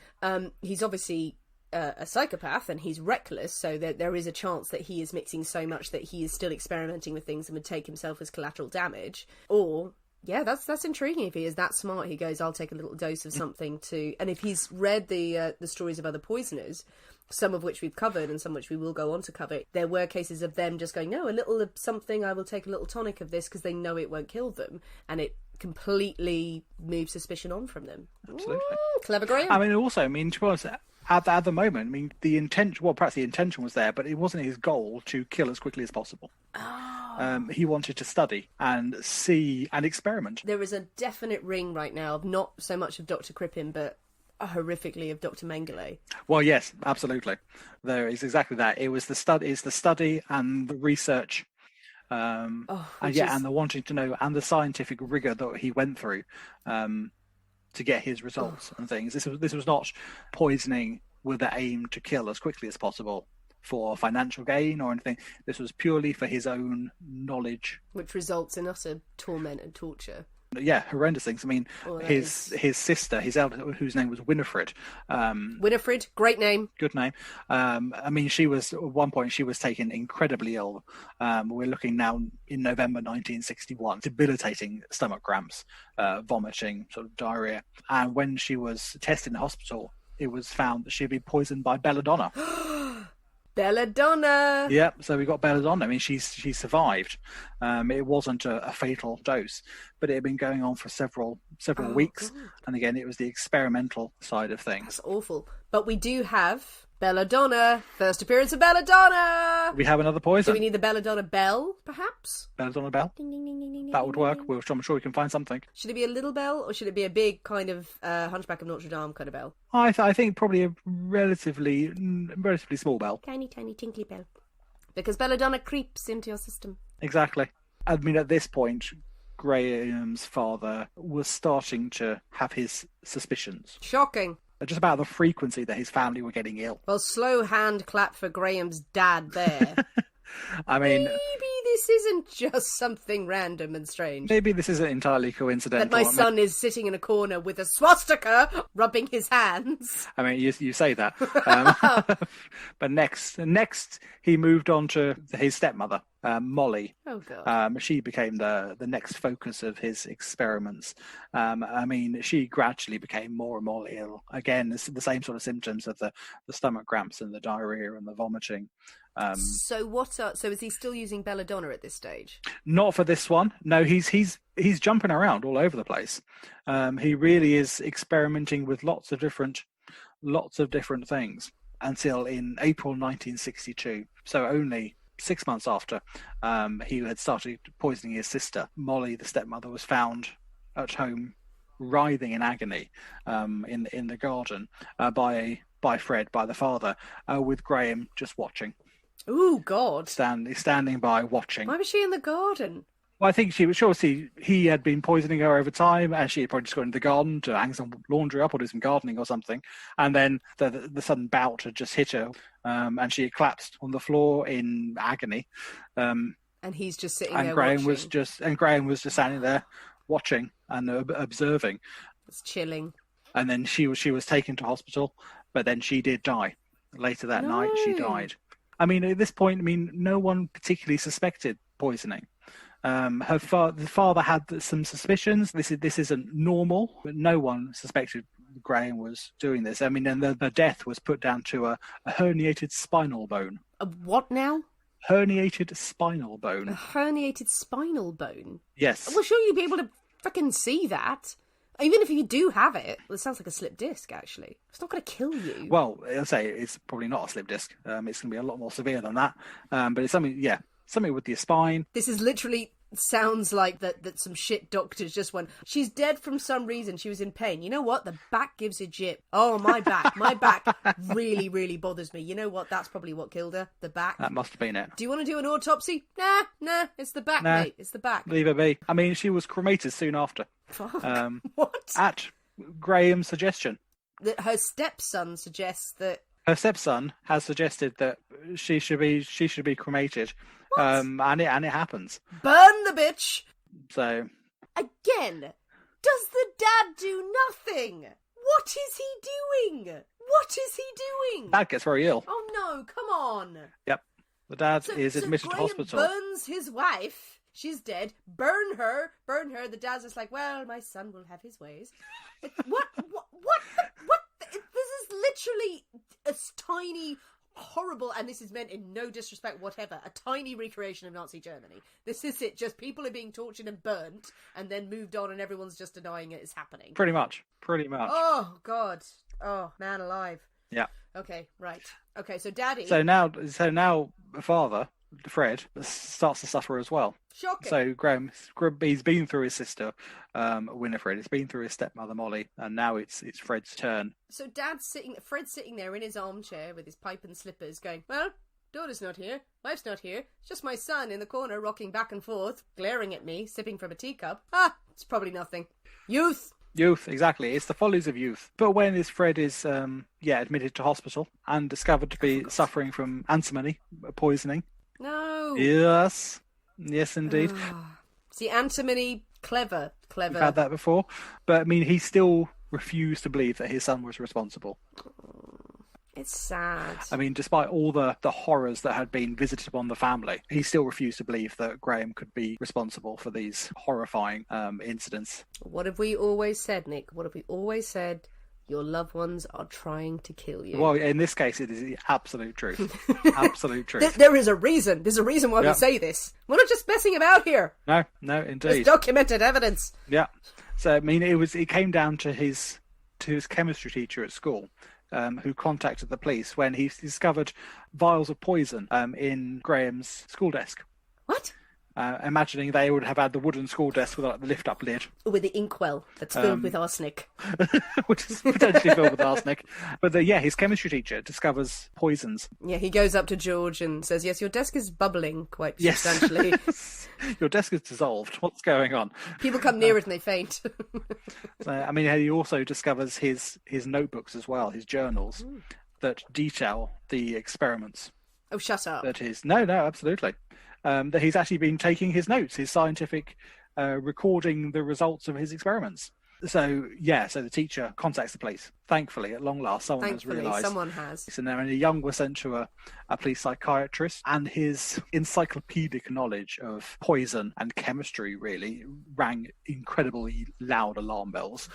Speaker 1: He's obviously a psychopath, and he's reckless, so that there is a chance that he is mixing so much that he is still experimenting with things and would take himself as collateral damage. Or that's intriguing. If he is that smart, he goes, I'll take a little dose of something to... And if he's read the stories of other poisoners, some of which we've covered and some which we will go on to cover, there were cases of them just going, no, a little of something, I will take a little tonic of this, because they know it won't kill them, and it completely moves suspicion on from them.
Speaker 2: Absolutely.
Speaker 1: Clever Graham.
Speaker 2: To be honest, at the moment, perhaps the intention was there, but it wasn't his goal to kill as quickly as possible. He wanted to study and see and experiment.
Speaker 1: There is a definite ring right now of not so much of Dr. Crippen, but horrifically of Dr. Mengele.
Speaker 2: Well, yes, absolutely. There is exactly that. It was the study and the research, and the wanting to know and the scientific rigor that he went through. to get his results and things. This was not poisoning with the aim to kill as quickly as possible for financial gain or anything. This was purely for his own knowledge,
Speaker 1: which results in utter torment and torture.
Speaker 2: Yeah, horrendous things. I mean, his sister, his elder, whose name was Winifred.
Speaker 1: Winifred, great name.
Speaker 2: Good name. I mean, she was, at one point, she was taken incredibly ill. We're looking now in November 1961, debilitating stomach cramps, vomiting, sort of diarrhea. And when she was tested in the hospital, it was found that she'd been poisoned by belladonna.
Speaker 1: Belladonna.
Speaker 2: Yep. So we got belladonna. I mean, she survived. It wasn't a fatal dose, but it had been going on for several weeks. God. And again, it was the experimental side of things.
Speaker 1: That's awful. But we do have belladonna. First appearance of belladonna.
Speaker 2: We have another poison.
Speaker 1: Do we need the belladonna bell, perhaps?
Speaker 2: Belladonna bell.
Speaker 1: Ding, ding, ding, ding, ding,
Speaker 2: that would work.
Speaker 1: Ding, ding.
Speaker 2: I'm sure we can find something.
Speaker 1: Should it be a little bell, or should it be a big kind of Hunchback of Notre Dame kind of bell?
Speaker 2: I think probably a relatively small bell.
Speaker 1: Tiny, tiny, tinkly bell. Because belladonna creeps into your system.
Speaker 2: Exactly. I mean, at this point, Graham's father was starting to have his suspicions.
Speaker 1: Shocking.
Speaker 2: Just about the frequency that his family were getting ill.
Speaker 1: Well, slow hand clap for Graham's dad there.
Speaker 2: I mean,
Speaker 1: maybe this isn't just something random and strange.
Speaker 2: Maybe this isn't entirely coincidental.
Speaker 1: That my son is sitting in a corner with a swastika, rubbing his hands.
Speaker 2: I mean, you say that. But next, he moved on to his stepmother, Molly.
Speaker 1: Oh, God.
Speaker 2: She became the next focus of his experiments. I mean, she gradually became more and more ill. Again, the same sort of symptoms of the stomach cramps and the diarrhea and the vomiting.
Speaker 1: So is he still using belladonna at this stage?
Speaker 2: Not for this one. No, he's jumping around all over the place. He really is experimenting with lots of different things until in April 1962. So only 6 months after he had started poisoning his sister, Molly, the stepmother, was found at home writhing in agony in the garden by Fred, by the father, with Graham just watching.
Speaker 1: Oh, God.
Speaker 2: Standing by watching.
Speaker 1: Why was she in the garden?
Speaker 2: Well, I think she was sure he had been poisoning her over time, and she had probably just gone into the garden to hang some laundry up or do some gardening or something. And then the sudden bout had just hit her, and she had collapsed on the floor in agony.
Speaker 1: And he's just sitting there
Speaker 2: Graham
Speaker 1: watching.
Speaker 2: Graham was just standing there watching and observing.
Speaker 1: It's chilling.
Speaker 2: And then she was taken to hospital, but then she did die. Later that night, she died. I mean, at this point, no one particularly suspected poisoning. The father had some suspicions. This isn't normal, but no one suspected Graham was doing this. I mean, and the death was put down to a herniated spinal bone.
Speaker 1: A what now?
Speaker 2: Herniated spinal bone.
Speaker 1: A herniated spinal bone?
Speaker 2: Yes.
Speaker 1: Well, sure, you'd be able to frickin' see that. Even if you do have it. Well, it sounds like a slip disc, actually. It's not going to kill you.
Speaker 2: Well, I'll say it's probably not a slip disc. It's going to be a lot more severe than that. But it's something with your spine.
Speaker 1: This is literally sounds like that some shit doctors just went, she's dead from some reason, she was in pain. You know what? The back gives a jip. Oh, my back really, really bothers me. You know what? That's probably what killed her. The back.
Speaker 2: That must have been it.
Speaker 1: Do you want to do an autopsy? Nah, it's the back, mate. It's the back.
Speaker 2: Leave it be. I mean, she was cremated soon after.
Speaker 1: Fuck. What?
Speaker 2: At Graham's suggestion.
Speaker 1: That her stepson suggests that
Speaker 2: her stepson has suggested that she should be cremated.
Speaker 1: What?
Speaker 2: And it happens.
Speaker 1: Burn the bitch.
Speaker 2: So
Speaker 1: again, does the dad do nothing? What is he doing?
Speaker 2: Dad gets very ill.
Speaker 1: Oh no, come on.
Speaker 2: Yep. The dad is admitted to hospital.
Speaker 1: Burns his wife. She's dead. Burn her. The dad's just like, well, my son will have his ways. What? This is literally a tiny, horrible, and this is meant in no disrespect whatever, a tiny recreation of Nazi Germany. This is it. Just people are being tortured and burnt and then moved on and everyone's just denying it is happening.
Speaker 2: Pretty much.
Speaker 1: Oh, God. Oh, man alive.
Speaker 2: Yeah.
Speaker 1: Okay, right. Okay, so Daddy.
Speaker 2: So now father, Fred, starts to suffer as well.
Speaker 1: Shocking.
Speaker 2: So Graham, he's been through his sister, Winifred. He's been through his stepmother, Molly, and now it's Fred's turn.
Speaker 1: So Fred's sitting there in his armchair with his pipe and slippers going, well, daughter's not here, wife's not here, it's just my son in the corner rocking back and forth, glaring at me, sipping from a teacup. It's probably nothing. Youth!
Speaker 2: Youth, exactly. It's the follies of youth. But when Fred is, admitted to hospital and discovered to be suffering from antimony poisoning.
Speaker 1: No.
Speaker 2: Yes, indeed.
Speaker 1: See, antimony, clever.
Speaker 2: We've had that before. But, I mean, he still refused to believe that his son was responsible.
Speaker 1: It's sad.
Speaker 2: I mean, despite all the horrors that had been visited upon the family, he still refused to believe that Graham could be responsible for these horrifying incidents.
Speaker 1: What have we always said, Nick? What have we always said? Your loved ones are trying to kill you.
Speaker 2: Well, in this case, it is the absolute truth. Absolute truth.
Speaker 1: There is a reason. There's a reason why we say this. We're not just messing about here.
Speaker 2: No, indeed.
Speaker 1: There's documented evidence.
Speaker 2: Yeah. So, I mean, it came down to his chemistry teacher at school. Who contacted the police when he discovered vials of poison in Graham's school desk.
Speaker 1: What?
Speaker 2: Imagining they would have had the wooden school desk with the lift-up lid.
Speaker 1: With the inkwell that's filled with arsenic.
Speaker 2: Which is potentially filled with arsenic. But his chemistry teacher discovers poisons.
Speaker 1: Yeah, he goes up to George and says, yes, your desk is bubbling quite substantially.
Speaker 2: Your desk is dissolved. What's going on?
Speaker 1: People come near it and they faint.
Speaker 2: So, I mean, he also discovers his notebooks as well, his journals, that detail the experiments.
Speaker 1: Oh, shut up.
Speaker 2: No, absolutely. That he's actually been taking his notes, his scientific recording the results of his experiments. So the teacher contacts the police. Thankfully, at long last, someone has realised.
Speaker 1: Someone has.
Speaker 2: And then a young was sent to a police psychiatrist, and his encyclopedic knowledge of poison and chemistry really rang incredibly loud alarm bells.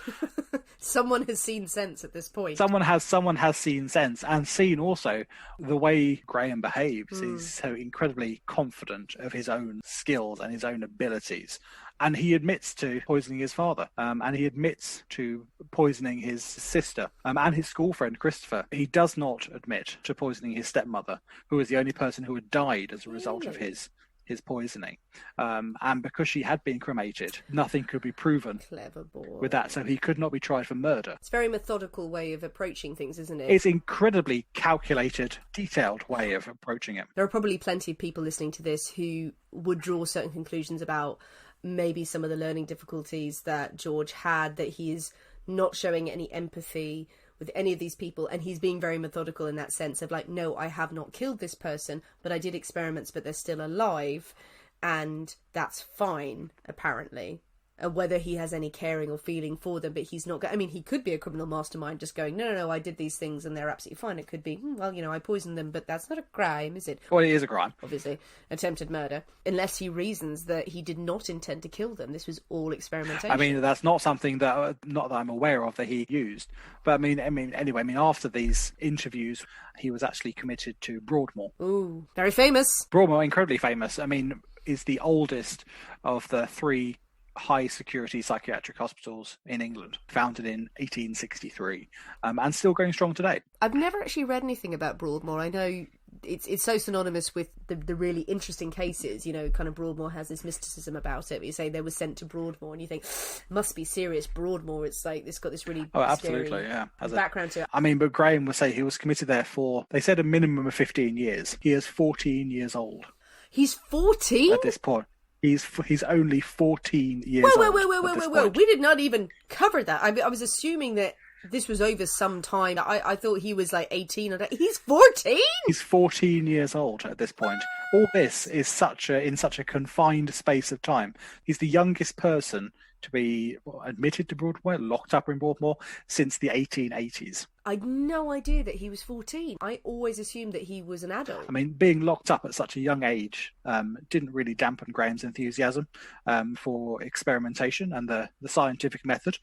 Speaker 1: Someone has seen sense at this point.
Speaker 2: Someone has seen sense and seen also the way Graham behaves. He's so incredibly confident of his own skills and his own abilities. And he admits to poisoning his father, and he admits to poisoning his sister and his school friend Christopher. He does not admit to poisoning his stepmother, who was the only person who had died as a result of his poisoning. And because she had been cremated, nothing could be proven.
Speaker 1: Clever boy.
Speaker 2: With that, so he could not be tried for murder.
Speaker 1: It's a very methodical way of approaching things, isn't it?
Speaker 2: It's incredibly calculated, detailed way of approaching it.
Speaker 1: There are probably plenty of people listening to this who would draw certain conclusions about maybe some of the learning difficulties that George had, that he is not showing any empathy with any of these people, and he's being very methodical in that sense of like, no, I have not killed this person, but I did experiments, but they're still alive, and that's fine, apparently. And whether he has any caring or feeling for them, but he's not. I mean, he could be a criminal mastermind just going, no, I did these things and they're absolutely fine. It could be, I poisoned them, but that's not a crime, is it?
Speaker 2: Well, it is a crime.
Speaker 1: Obviously. Attempted murder. Unless he reasons that he did not intend to kill them. This was all experimentation.
Speaker 2: I mean, that's not something not that I'm aware of that he used. But anyway, after these interviews, he was actually committed to Broadmoor.
Speaker 1: Ooh, very famous.
Speaker 2: Broadmoor, incredibly famous. I mean, is the oldest of the 3 high security psychiatric hospitals in England, founded in 1863, and still going strong today.
Speaker 1: I've never actually read anything about Broadmoor. I know it's so synonymous with the really interesting cases, kind of Broadmoor has this mysticism about it. You say they were sent to Broadmoor and you think, must be serious, Broadmoor. It's like, it's got this really
Speaker 2: absolutely, yeah,
Speaker 1: background to it.
Speaker 2: I mean, but Graham would say he was committed there for, they said a minimum of 15 years. He is 14 years old.
Speaker 1: He's 14?
Speaker 2: At this point. He's only 14 years old.
Speaker 1: Whoa. We did not even cover that. I was assuming that this was over some time. I thought he was like 18. He's 14?
Speaker 2: He's 14 years old at this point. All this is in such a confined space of time. He's the youngest person to be admitted to Broadmoor, locked up in Broadmoor, since the 1880s.
Speaker 1: I had no idea that he was 14. I always assumed that he was an adult.
Speaker 2: I mean, being locked up at such a young age didn't really dampen Graham's enthusiasm for experimentation and the scientific method.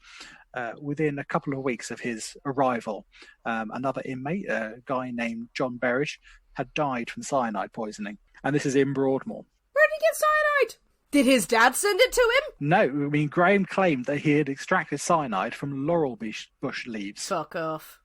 Speaker 2: Within a couple of weeks of his arrival, another inmate, a guy named John Berridge, had died from cyanide poisoning. And this is in Broadmoor.
Speaker 1: Where did he get cyanide? Did his dad send it to him?
Speaker 2: No, I mean, Graham claimed that he had extracted cyanide from laurel bush leaves.
Speaker 1: Fuck off.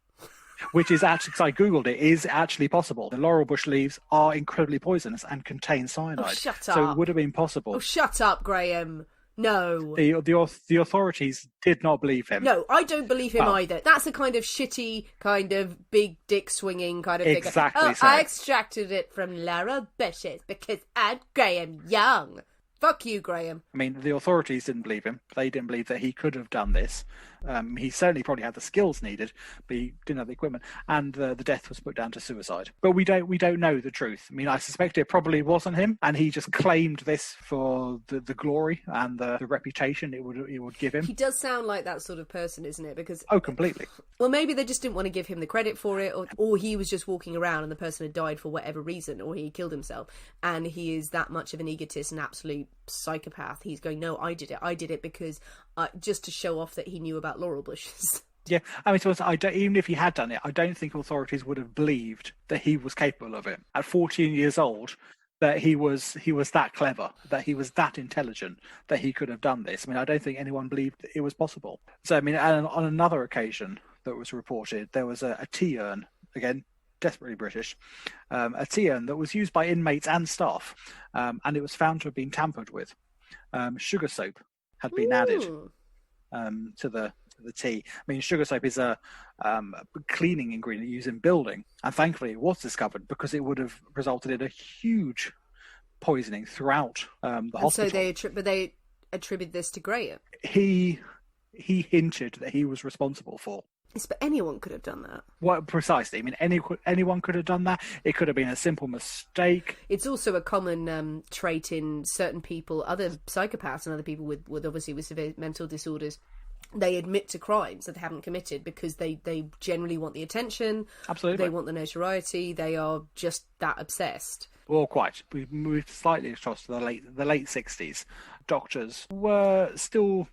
Speaker 2: Which is actually, because I googled it, is actually possible. The laurel bush leaves are incredibly poisonous and contain cyanide.
Speaker 1: Oh, shut up.
Speaker 2: So it would have been possible.
Speaker 1: Oh, shut up, Graham. No.
Speaker 2: The authorities did not believe him.
Speaker 1: No, I don't believe him either. That's a kind of shitty, kind of big dick swinging kind of thing.
Speaker 2: Exactly so.
Speaker 1: I extracted it from laurel bushes because I'm Graham Young. Fuck you, Graham.
Speaker 2: I mean, the authorities didn't believe him. They didn't believe that he could have done this. He certainly probably had the skills needed, but he didn't have the equipment, and the death was put down to suicide. But we don't know the truth. I mean, I suspect it probably wasn't him, and he just claimed this for the glory and the reputation it would give him.
Speaker 1: He does sound like that sort of person, isn't it? Because
Speaker 2: completely.
Speaker 1: Well, maybe they just didn't want to give him the credit for it, or he was just walking around and the person had died for whatever reason, or he killed himself, and he is that much of an egotist and absolute psychopath. He's going, no, I did it because just to show off that he knew about laurel bushes.
Speaker 2: Yeah, I mean, even if he had done it, I don't think authorities would have believed that he was capable of it. At 14 years old, that he was that clever, that he was that intelligent, that he could have done this. I mean, I don't think anyone believed it was possible. So, I mean, on another occasion that was reported, there was a tea urn, again, desperately British, a tea urn that was used by inmates and staff, and it was found to have been tampered with. Sugar soap had been added to the tea. I mean, sugar soap is a cleaning ingredient used in building, and thankfully it was discovered because it would have resulted in a huge poisoning throughout the hospital.
Speaker 1: So they attribute this to Graham.
Speaker 2: He hinted that he was responsible for.
Speaker 1: Yes, but anyone could have done that.
Speaker 2: What precisely? I mean, anyone could have done that. It could have been a simple mistake.
Speaker 1: It's also a common trait in certain people, other psychopaths and other people with obviously with severe mental disorders. They admit to crimes that they haven't committed because they generally want the attention.
Speaker 2: Absolutely.
Speaker 1: They want the notoriety. They are just that obsessed.
Speaker 2: Well, quite. We've moved slightly across to the late 60s. Doctors were still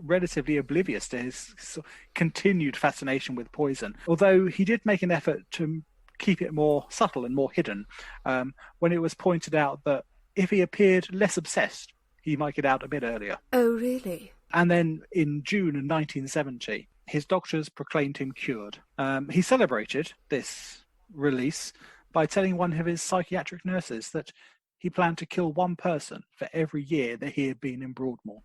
Speaker 2: relatively oblivious to his continued fascination with poison, although he did make an effort to keep it more subtle and more hidden when it was pointed out that if he appeared less obsessed, he might get out a bit earlier.
Speaker 1: Oh, really?
Speaker 2: And then in June of 1970, his doctors proclaimed him cured. He celebrated this release by telling one of his psychiatric nurses that he planned to kill one person for every year that he had been in Broadmoor.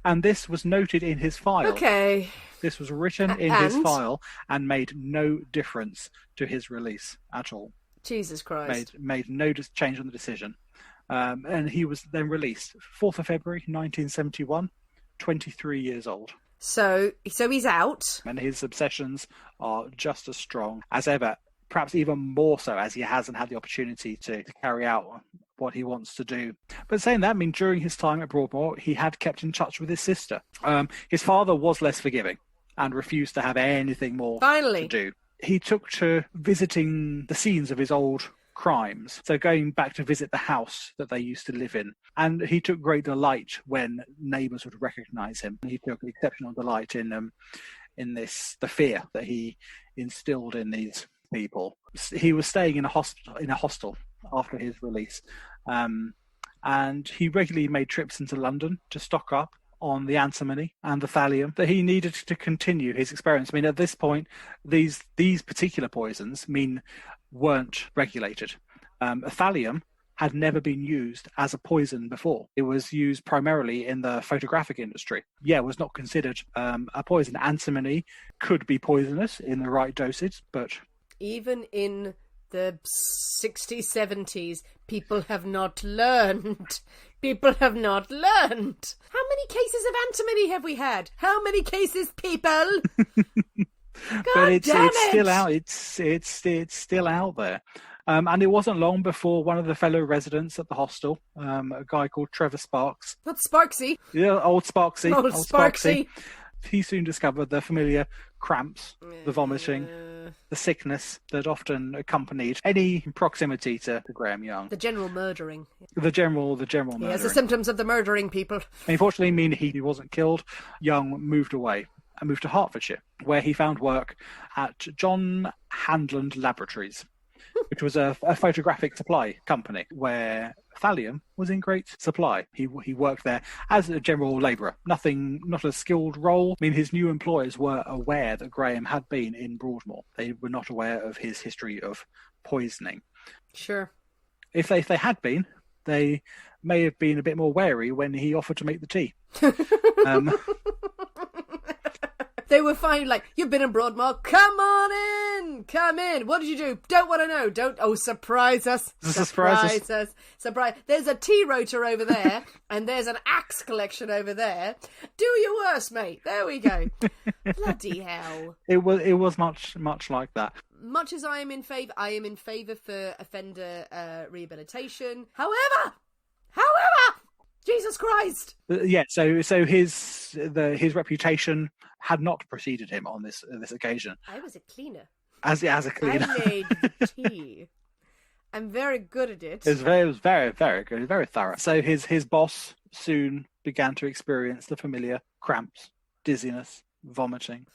Speaker 2: And this was noted in his file.
Speaker 1: Okay.
Speaker 2: This was written in his file and made no difference to his release at all.
Speaker 1: Jesus Christ.
Speaker 2: Made no change on the decision. And he was then released 4th of February 1971, 23 years old.
Speaker 1: So he's out.
Speaker 2: And his obsessions are just as strong as ever, perhaps even more so as he hasn't had the opportunity to carry out what he wants to do. But saying that, I mean, during his time at Broadmoor, he had kept in touch with his sister. His father was less forgiving and refused to have anything more to do. He took to visiting the scenes of his old crimes, so going back to visit the house that they used to live in, and he took great delight when neighbours would recognise him. He took exceptional delight in the fear that he instilled in these people. He was staying in a hostel after his release, and he regularly made trips into London to stock up on the antimony and the thallium that he needed to continue his experiments. I mean, at this point, these particular poisons weren't regulated. Thallium had never been used as a poison before. It was used primarily in the photographic industry. Yeah, it was not considered a poison. Antimony could be poisonous in the right dosage, but
Speaker 1: even in the 60s, 70s, people have not learned. People have not learned. How many cases of antimony have we had? How many cases, people?
Speaker 2: But it's still out. It's still out there. And it wasn't long before one of the fellow residents at the hostel, a guy called Trevor Sparks.
Speaker 1: Not Sparksy.
Speaker 2: Yeah, old Sparksy.
Speaker 1: Old Sparksy.
Speaker 2: He soon discovered the familiar cramps, the vomiting, the sickness that often accompanied any proximity to Graham Young.
Speaker 1: The general murdering.
Speaker 2: The general murdering.
Speaker 1: He has the symptoms of the murdering, people.
Speaker 2: Unfortunately, he wasn't killed. Young moved away and moved to Hertfordshire, where he found work at John Handland Laboratories, which was a photographic supply company where thallium was in great supply. He worked there as a general labourer, not a skilled role. I mean, his new employers were aware that Graham had been in Broadmoor. They were not aware of his history of poisoning.
Speaker 1: Sure.
Speaker 2: If they had been, they may have been a bit more wary when he offered to make the tea.
Speaker 1: They were finally like, you've been in Broadmoor, come on in, come in. What did you do? Don't want to know. Surprise us. Surprise us. Surprise. There's a tea rotor over there, and there's an axe collection over there. Do your worst, mate. There we go. Bloody hell.
Speaker 2: It was much like that.
Speaker 1: Much as I am in favour for offender rehabilitation. However, Jesus Christ!
Speaker 2: Yeah, so his reputation had not preceded him on this occasion.
Speaker 1: I was a cleaner.
Speaker 2: As a cleaner,
Speaker 1: I made tea. I'm very good at it.
Speaker 2: It was very, very good, very thorough. So his boss soon began to experience the familiar cramps, dizziness, vomiting,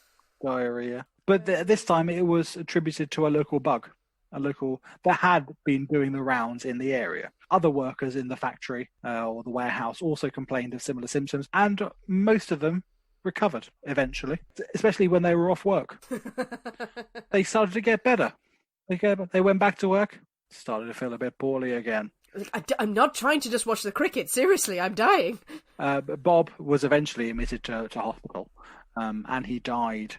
Speaker 2: diarrhea. But this time it was attributed to a local bug. That had been doing the rounds in the area. Other workers in the factory or the warehouse also complained of similar symptoms, and most of them recovered eventually, especially when they were off work. They started to get better. They went back to work, started to feel a bit poorly again.
Speaker 1: I'm not trying to just watch the cricket. Seriously, I'm dying.
Speaker 2: Bob was eventually admitted to hospital, and he died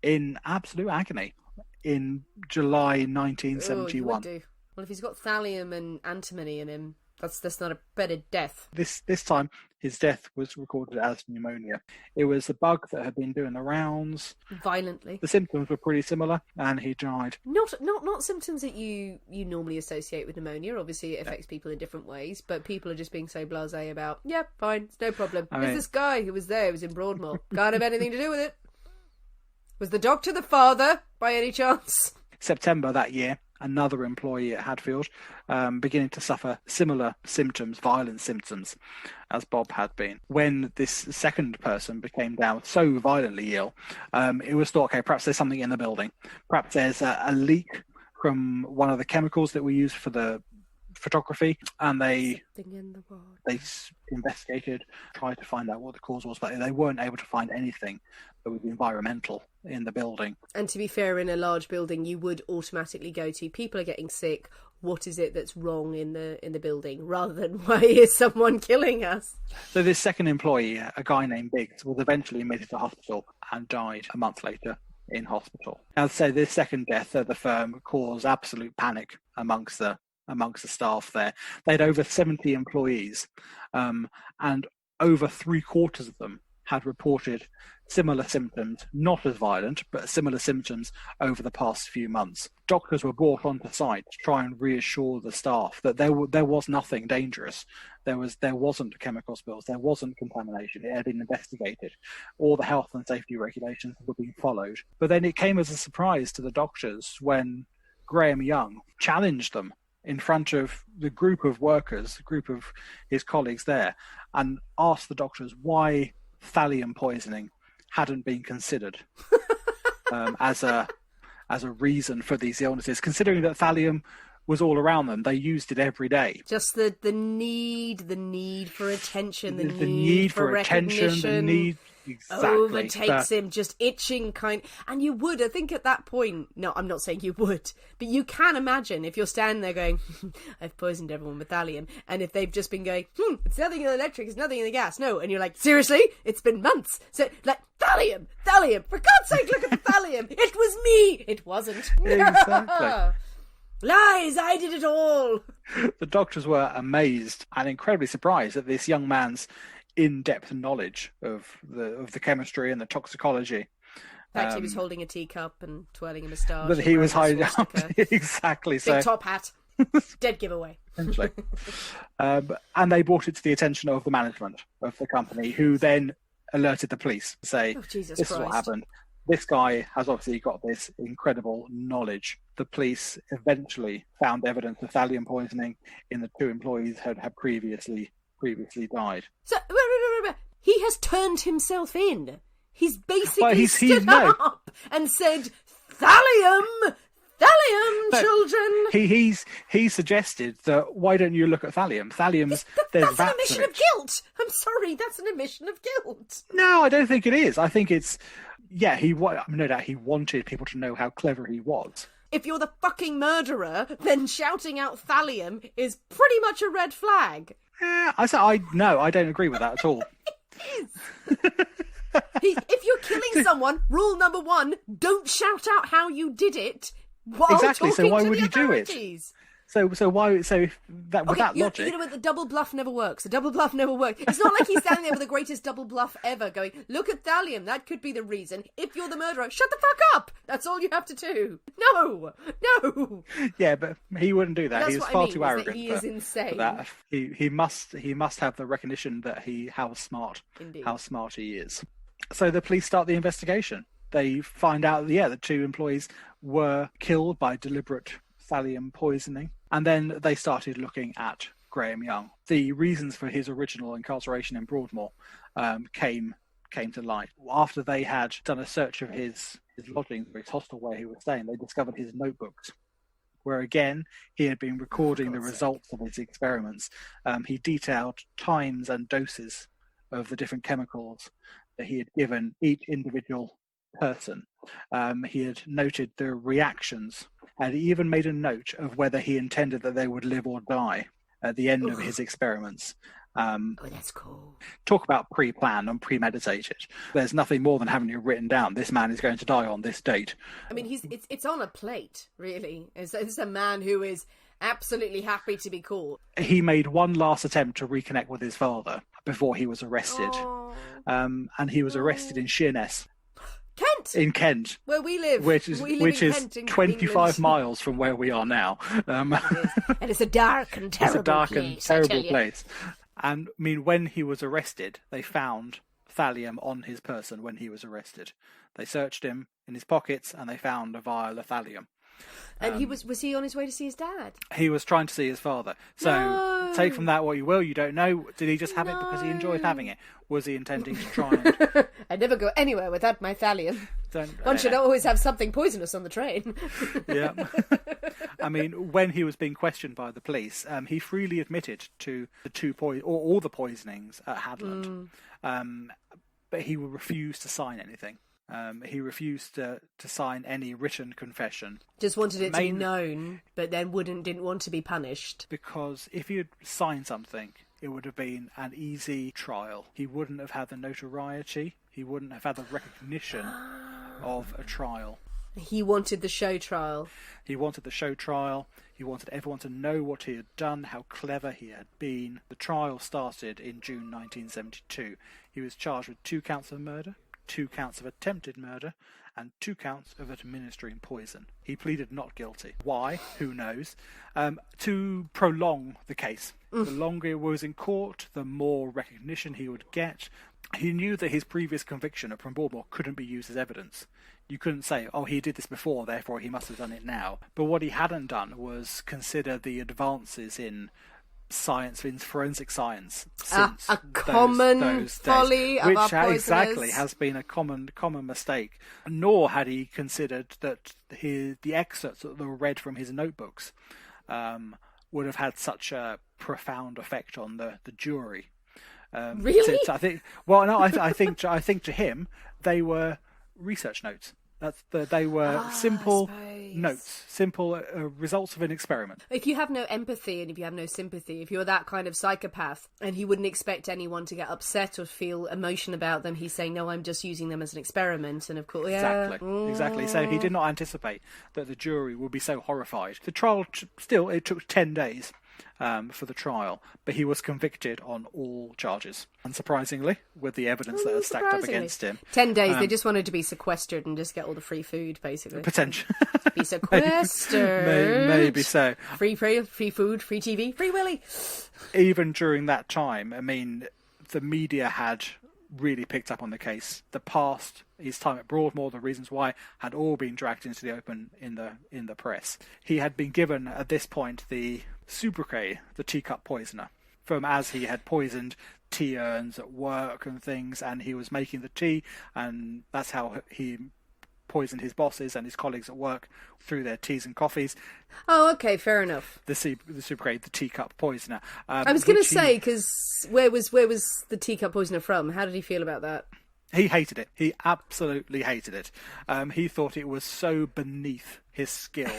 Speaker 2: in absolute agony in July 1971.
Speaker 1: Well, if he's got thallium and antimony in him, that's not a better death.
Speaker 2: This time, his death was recorded as pneumonia. It was a bug that had been doing the rounds
Speaker 1: violently.
Speaker 2: The symptoms were pretty similar, and he died.
Speaker 1: Not symptoms that you normally associate with pneumonia. Obviously, it affects people in different ways, but people are just being so blasé about. Yeah, fine, it's no problem. There's this guy who was there. Who was in Broadmoor. Can't have anything to do with it. Was the doctor the father, by any chance?
Speaker 2: September that year, another employee at Hadfield, beginning to suffer similar symptoms, violent symptoms, as Bob had been. When this second person became down so violently ill, it was thought, okay, perhaps there's something in the building. Perhaps there's a leak from one of the chemicals that we use for the photography, and they investigated, tried to find out what the cause was, but they weren't able to find anything that was environmental in the building.
Speaker 1: And to be fair, in a large building, you would automatically go to, people are getting sick, what is it that's wrong in the building, rather than why is someone killing us?
Speaker 2: So this second employee, a guy named Biggs, was eventually admitted to hospital and died a month later in hospital. I'd say this second death at the firm caused absolute panic amongst the staff there. They had over 70 employees, and over 3/4 of them had reported similar symptoms, not as violent, but similar symptoms over the past few months. Doctors were brought onto site to try and reassure the staff that there was nothing dangerous. There wasn't chemical spills, there wasn't contamination. It had been investigated. All the health and safety regulations were being followed. But then it came as a surprise to the doctors when Graham Young challenged them in front of the group of workers, a group of his colleagues there, and asked the doctors why thallium poisoning hadn't been considered as a reason for these illnesses, considering that thallium was all around them. They used it every day.
Speaker 1: Just the need for attention, the need for recognition.
Speaker 2: The need exactly
Speaker 1: overtakes him, just itching kind. And you would, I think at that point, no, I'm not saying you would, but you can imagine if you're standing there going, I've poisoned everyone with thallium, and if they've just been going, it's nothing in the electric, it's nothing in the gas, no, and you're like, seriously? It's been months. So, like, thallium, for God's sake, look at the thallium. It was me. It wasn't.
Speaker 2: Exactly.
Speaker 1: Lies, I did it all.
Speaker 2: The doctors were amazed and incredibly surprised at this young man's in-depth knowledge of the chemistry and the toxicology.
Speaker 1: In fact, he was holding a teacup and twirling a moustache.
Speaker 2: But he was hiding up. Exactly.
Speaker 1: Big top hat. Dead giveaway.
Speaker 2: Essentially. And they brought it to the attention of the management of the company, who then alerted the police to say,
Speaker 1: Jesus
Speaker 2: this
Speaker 1: Christ.
Speaker 2: is what happened. This guy has obviously got this incredible knowledge. The police eventually found evidence of thallium poisoning in the two employees had previously died.
Speaker 1: So, he has turned himself in. He's basically stood up and said, thallium, children.
Speaker 2: He suggested that, why don't you look at thallium? Thallium's there's
Speaker 1: that's an admission of guilt. I'm sorry, that's an admission of guilt.
Speaker 2: No, I don't think it is. I think it's, no doubt he wanted people to know how clever he was.
Speaker 1: If you're the fucking murderer, then shouting out thallium is pretty much a red flag.
Speaker 2: I don't agree with that at all.
Speaker 1: It is. If you're killing someone, rule number 1, don't shout out how you did it while
Speaker 2: exactly.
Speaker 1: talking
Speaker 2: So why
Speaker 1: to
Speaker 2: would
Speaker 1: the
Speaker 2: you do it?
Speaker 1: authorities.
Speaker 2: So why? So that with that logic,
Speaker 1: you know what? The double bluff never works. The double bluff never works. It's not like he's standing there with the greatest double bluff ever, going, "Look at thallium. That could be the reason. If you're the murderer, shut the fuck up. That's all you have to do." No.
Speaker 2: Yeah, but he wouldn't do that.
Speaker 1: That's
Speaker 2: He was
Speaker 1: what
Speaker 2: far
Speaker 1: I mean,
Speaker 2: too arrogant.
Speaker 1: He is insane.
Speaker 2: For that. He must have the recognition that how smart he is. So the police start the investigation. They find out, the 2 employees were killed by deliberate thallium poisoning. And then they started looking at Graham Young. The reasons for his original incarceration in Broadmoor came to light. After they had done a search of his lodgings, or his hostel where he was staying, they discovered his notebooks, where again he had been recording the results of his experiments. He detailed times and doses of the different chemicals that he had given each individual person. He had noted the reactions, and he even made a note of whether he intended that they would live or die at the end of his experiments.
Speaker 1: That's cool.
Speaker 2: Talk about pre-planned and premeditated. There's nothing more than having it written down. This man is going to die on this date.
Speaker 1: I mean, it's on a plate, really. It's a man who is absolutely happy to be caught.
Speaker 2: He made one last attempt to reconnect with his father before he was arrested. And he was arrested in Sheerness.
Speaker 1: Kent!
Speaker 2: In Kent.
Speaker 1: Where we live.
Speaker 2: Which is
Speaker 1: Kent,
Speaker 2: 25 miles from where we are now.
Speaker 1: And it's a dark and terrible
Speaker 2: place. And I mean, when he was arrested, they found thallium on his person when he was arrested. They searched him in his pockets and they found a vial of thallium.
Speaker 1: And he was he on his way to see his dad?
Speaker 2: He was trying to see his father. So take from that what you will. You don't know. Did he just have it because he enjoyed having it? Was he intending to try and...
Speaker 1: I'd never go anywhere without my thallium. One should always have something poisonous on the train.
Speaker 2: Yeah. I mean, when he was being questioned by the police, he freely admitted to all the poisonings at Hadland. But he refused to sign anything. He refused to sign any written confession.
Speaker 1: Just wanted it to be known, but then didn't want to be punished.
Speaker 2: Because if he had signed something, it would have been an easy trial. He wouldn't have had the notoriety. He wouldn't have had the recognition of a trial.
Speaker 1: He wanted the show trial.
Speaker 2: He wanted the show trial. He wanted everyone to know what he had done, how clever he had been. The trial started in June 1972. He was charged with 2 counts of murder, 2 counts of attempted murder, and 2 counts of administering poison. He pleaded not guilty. Why? Who knows? To prolong the case. The longer he was in court, the more recognition he would get. He knew that his previous conviction from Broadmoor couldn't be used as evidence. You couldn't say, oh, he did this before, therefore he must have done it now. But what he hadn't done was consider the advances in science, in forensic science, since
Speaker 1: a common folly of our poisoners.
Speaker 2: Exactly has been a common mistake. Nor had he considered that the excerpts that were read from his notebooks would have had such a profound effect on the jury.
Speaker 1: Really?
Speaker 2: I think. Well, no, I think to him they were research notes. They were simple notes, simple results of an experiment.
Speaker 1: If you have no empathy and if you have no sympathy, if you're that kind of psychopath, and he wouldn't expect anyone to get upset or feel emotion about them, he's saying, no, I'm just using them as an experiment. And of course,
Speaker 2: Exactly. So he did not anticipate that the jury would be so horrified. The trial it took 10 days. For the trial, but he was convicted on all charges. Unsurprisingly, with the evidence that had stacked up against him.
Speaker 1: 10 days, they just wanted to be sequestered and just get all the free food, basically.
Speaker 2: Potential.
Speaker 1: Be sequestered.
Speaker 2: Maybe so.
Speaker 1: Free food, free TV, free Willy.
Speaker 2: Even during that time, I mean, the media had really picked up on the case. The past, his time at Broadmoor, the reasons why had all been dragged into the open in the press. He had been given at this point the sobriquet, the Teacup Poisoner, from as he had poisoned tea urns at work and things, and he was making the tea, and that's how he poisoned his bosses and his colleagues at work through their teas and coffees.
Speaker 1: Oh, okay, fair enough.
Speaker 2: The sobriquet, the Teacup Poisoner.
Speaker 1: I was going to say, because where was the Teacup Poisoner from? How did he feel about that?
Speaker 2: He hated it. He absolutely hated it. He thought it was so beneath his skill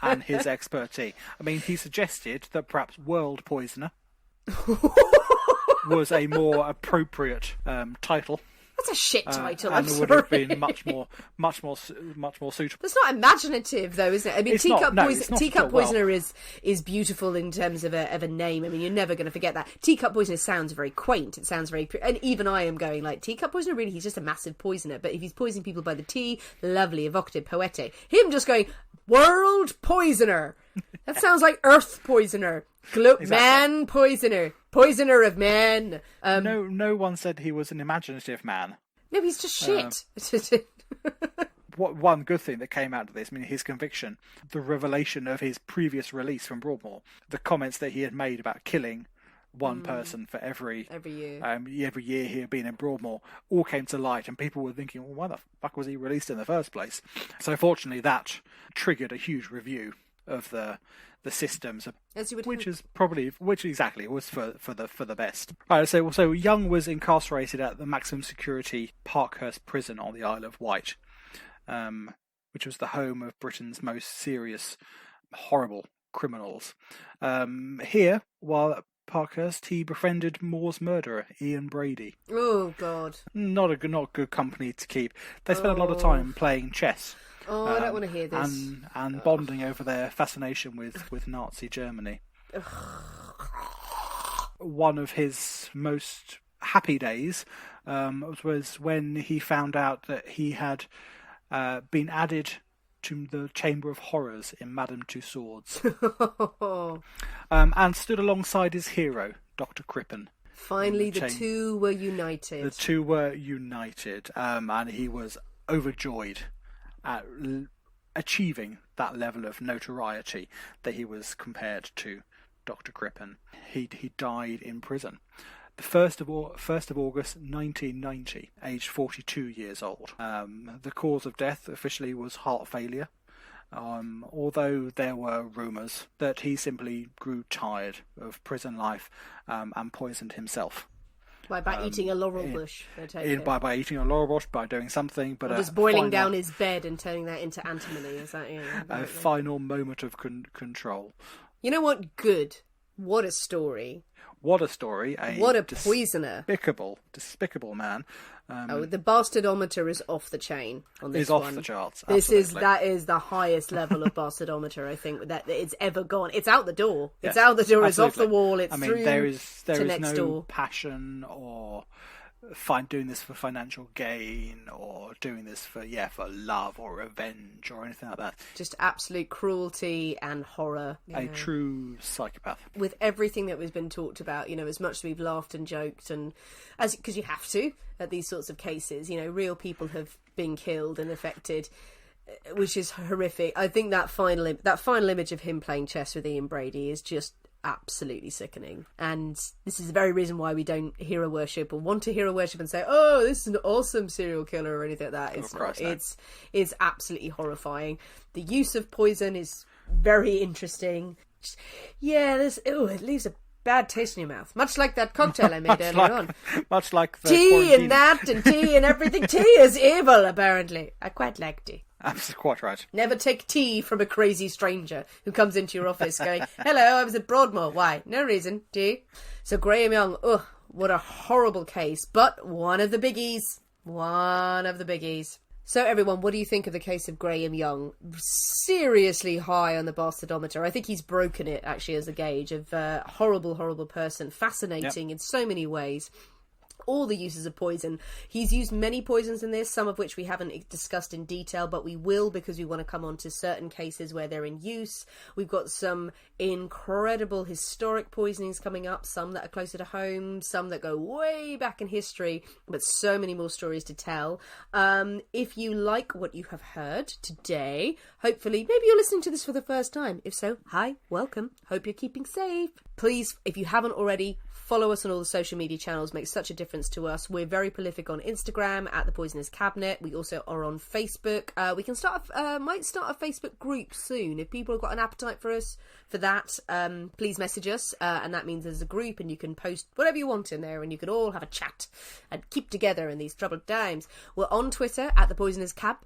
Speaker 2: and his expertise. I mean, he suggested that perhaps World Poisoner was a more appropriate title.
Speaker 1: That's a shit title.
Speaker 2: And it would have been much more suitable.
Speaker 1: That's not imaginative, though, isn't it? I mean, Teacup Poisoner is beautiful in terms of a name. I mean, you're never going to forget that. Teacup Poisoner sounds very quaint. It sounds very... And even I am going, like, Teacup Poisoner, really? He's just a massive poisoner. But if he's poisoning people by the tea, lovely, evocative, poetic. Him just going, World Poisoner. That sounds like Earth Poisoner. Exactly. Man Poisoner. Poisoner of men.
Speaker 2: No one said he was an imaginative man.
Speaker 1: No, he's just shit.
Speaker 2: One good thing that came out of this, I mean, his conviction, the revelation of his previous release from Broadmoor, the comments that he had made about killing one person for every year he had been in Broadmoor, all came to light, and people were thinking, well, why the fuck was he released in the first place? So fortunately, that triggered a huge review of the systems, which exactly was for the best. Right, so Young was incarcerated at the maximum security Parkhurst prison on the Isle of Wight, which was the home of Britain's most serious, horrible criminals. Here, while at Parkhurst, he befriended Moore's murderer, Ian Brady.
Speaker 1: Oh God!
Speaker 2: Not good company to keep. They spent a lot of time playing chess.
Speaker 1: Oh, I don't want to hear this.
Speaker 2: And bonding over their fascination with Nazi Germany. One of his most happy days was when he found out that he had been added to the Chamber of Horrors in Madame Tussauds. And stood alongside his hero, Dr. Crippen.
Speaker 1: Finally, the two were united.
Speaker 2: The two were united, and he was overjoyed at achieving that level of notoriety that he was compared to Dr. Crippen. He died in prison. The 1st of August 1990, aged 42 years old. The cause of death officially was heart failure, although there were rumours that he simply grew tired of prison life and poisoned himself.
Speaker 1: By eating a laurel bush.
Speaker 2: By eating a laurel bush, by doing something. But
Speaker 1: just boiling down his bed and turning that into antimony. Is that
Speaker 2: a final moment of control?
Speaker 1: You know what? Good. What a story.
Speaker 2: What a story.
Speaker 1: What a poisoner.
Speaker 2: Despicable man.
Speaker 1: The bastardometer is off the chain on this one.
Speaker 2: Off the charts.
Speaker 1: That is the highest level of bastardometer I think that it's ever gone. It's out the door. Yes, it's out the door. Absolutely. It's off the wall. It's through
Speaker 2: there is
Speaker 1: next
Speaker 2: no
Speaker 1: door.
Speaker 2: Passion or doing this for financial gain or doing this for love or revenge or anything like that.
Speaker 1: Just absolute cruelty and horror.
Speaker 2: A true psychopath.
Speaker 1: With everything that has been talked about, as much as we've laughed and joked, and because you have to at these sorts of cases, real people have been killed and affected, which is horrific. I think that final image of him playing chess with Ian Brady is just absolutely sickening, and this is the very reason why we don't hero worship or want to hero worship and say, oh, this is an awesome serial killer or anything like that. It's not. It's absolutely horrifying. The use of poison is very interesting. It leaves a bad taste in your mouth, much like that cocktail I made earlier on.
Speaker 2: Much like the
Speaker 1: tea and that and tea and everything. Tea is evil, apparently. I quite like tea.
Speaker 2: That's quite right.
Speaker 1: Never take tea from a crazy stranger who comes into your office going, hello, I was at Broadmoor. Why? No reason. Tea. So Graham Young, what a horrible case, but one of the biggies. So everyone, what do you think of the case of Graham Young? Seriously high on the bastardometer. I think he's broken it, actually, as a gauge of horrible, horrible person. Fascinating in so many ways. All the uses of poison. He's used many poisons in this, some of which we haven't discussed in detail, but we will because we want to come on to certain cases where they're in use. We've got some incredible historic poisonings coming up, some that are closer to home, some that go way back in history, but so many more stories to tell. If you like what you have heard today, hopefully, maybe you're listening to this for the first time. If so, hi, welcome. Hope you're keeping safe. Please, if you haven't already, follow us on all the social media channels. Makes such a difference to us. We're very prolific on Instagram at The Poisoner's Cabinet. We also are on Facebook. We can might start a Facebook group soon. If people have got an appetite for that, please message us. And that means there's a group and you can post whatever you want in there and you can all have a chat and keep together in these troubled times. We're on Twitter at The Poisoner's Cab.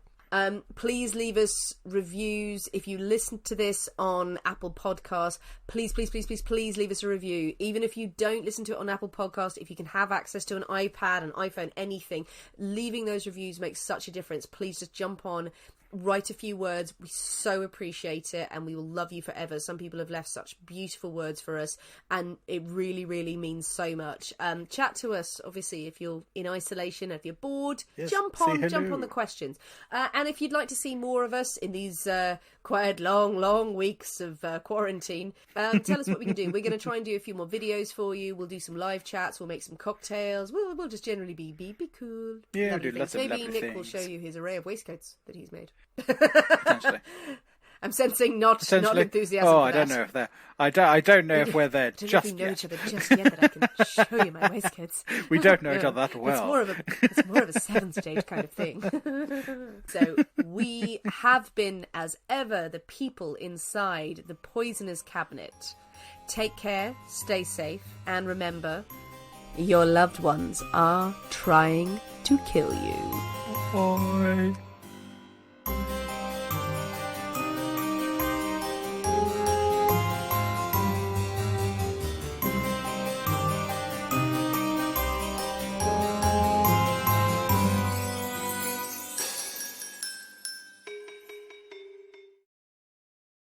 Speaker 1: Please leave us reviews. If you listen to this on Apple Podcasts, please leave us a review. Even if you don't listen to it on Apple Podcast, if you can have access to an iPad, an iPhone, anything, leaving those reviews makes such a difference. Please just jump on, write a few words. We so appreciate it, and we will love you forever. Some people have left such beautiful words for us, and it really, really means so much. Chat to us, obviously, if you're in isolation, if you're bored,
Speaker 2: yes,
Speaker 1: jump on the questions. And if you'd like to see more of us in these quiet, long weeks of quarantine, tell us what we can do. We're going to try and do a few more videos for you. We'll do some live chats. We'll make some cocktails. We'll just generally be cool.
Speaker 2: Yeah, do lots of lovely
Speaker 1: Maybe Nick
Speaker 2: things.
Speaker 1: will show you his array of waistcoats that he's made.
Speaker 2: Potentially.
Speaker 1: I'm sensing not enthusiasm.
Speaker 2: Oh,
Speaker 1: for
Speaker 2: I don't
Speaker 1: that.
Speaker 2: know if they're. I don't know if we're there
Speaker 1: I don't
Speaker 2: just
Speaker 1: know if we know
Speaker 2: yet.
Speaker 1: each other just yet that I can show you my waistcoats.
Speaker 2: We don't know each other that well.
Speaker 1: It's more of a 7th stage kind of thing. So we have been, as ever, the people inside the Poisoner's cabinet. Take care, stay safe, and remember, your loved ones are trying to kill you.
Speaker 2: Bye.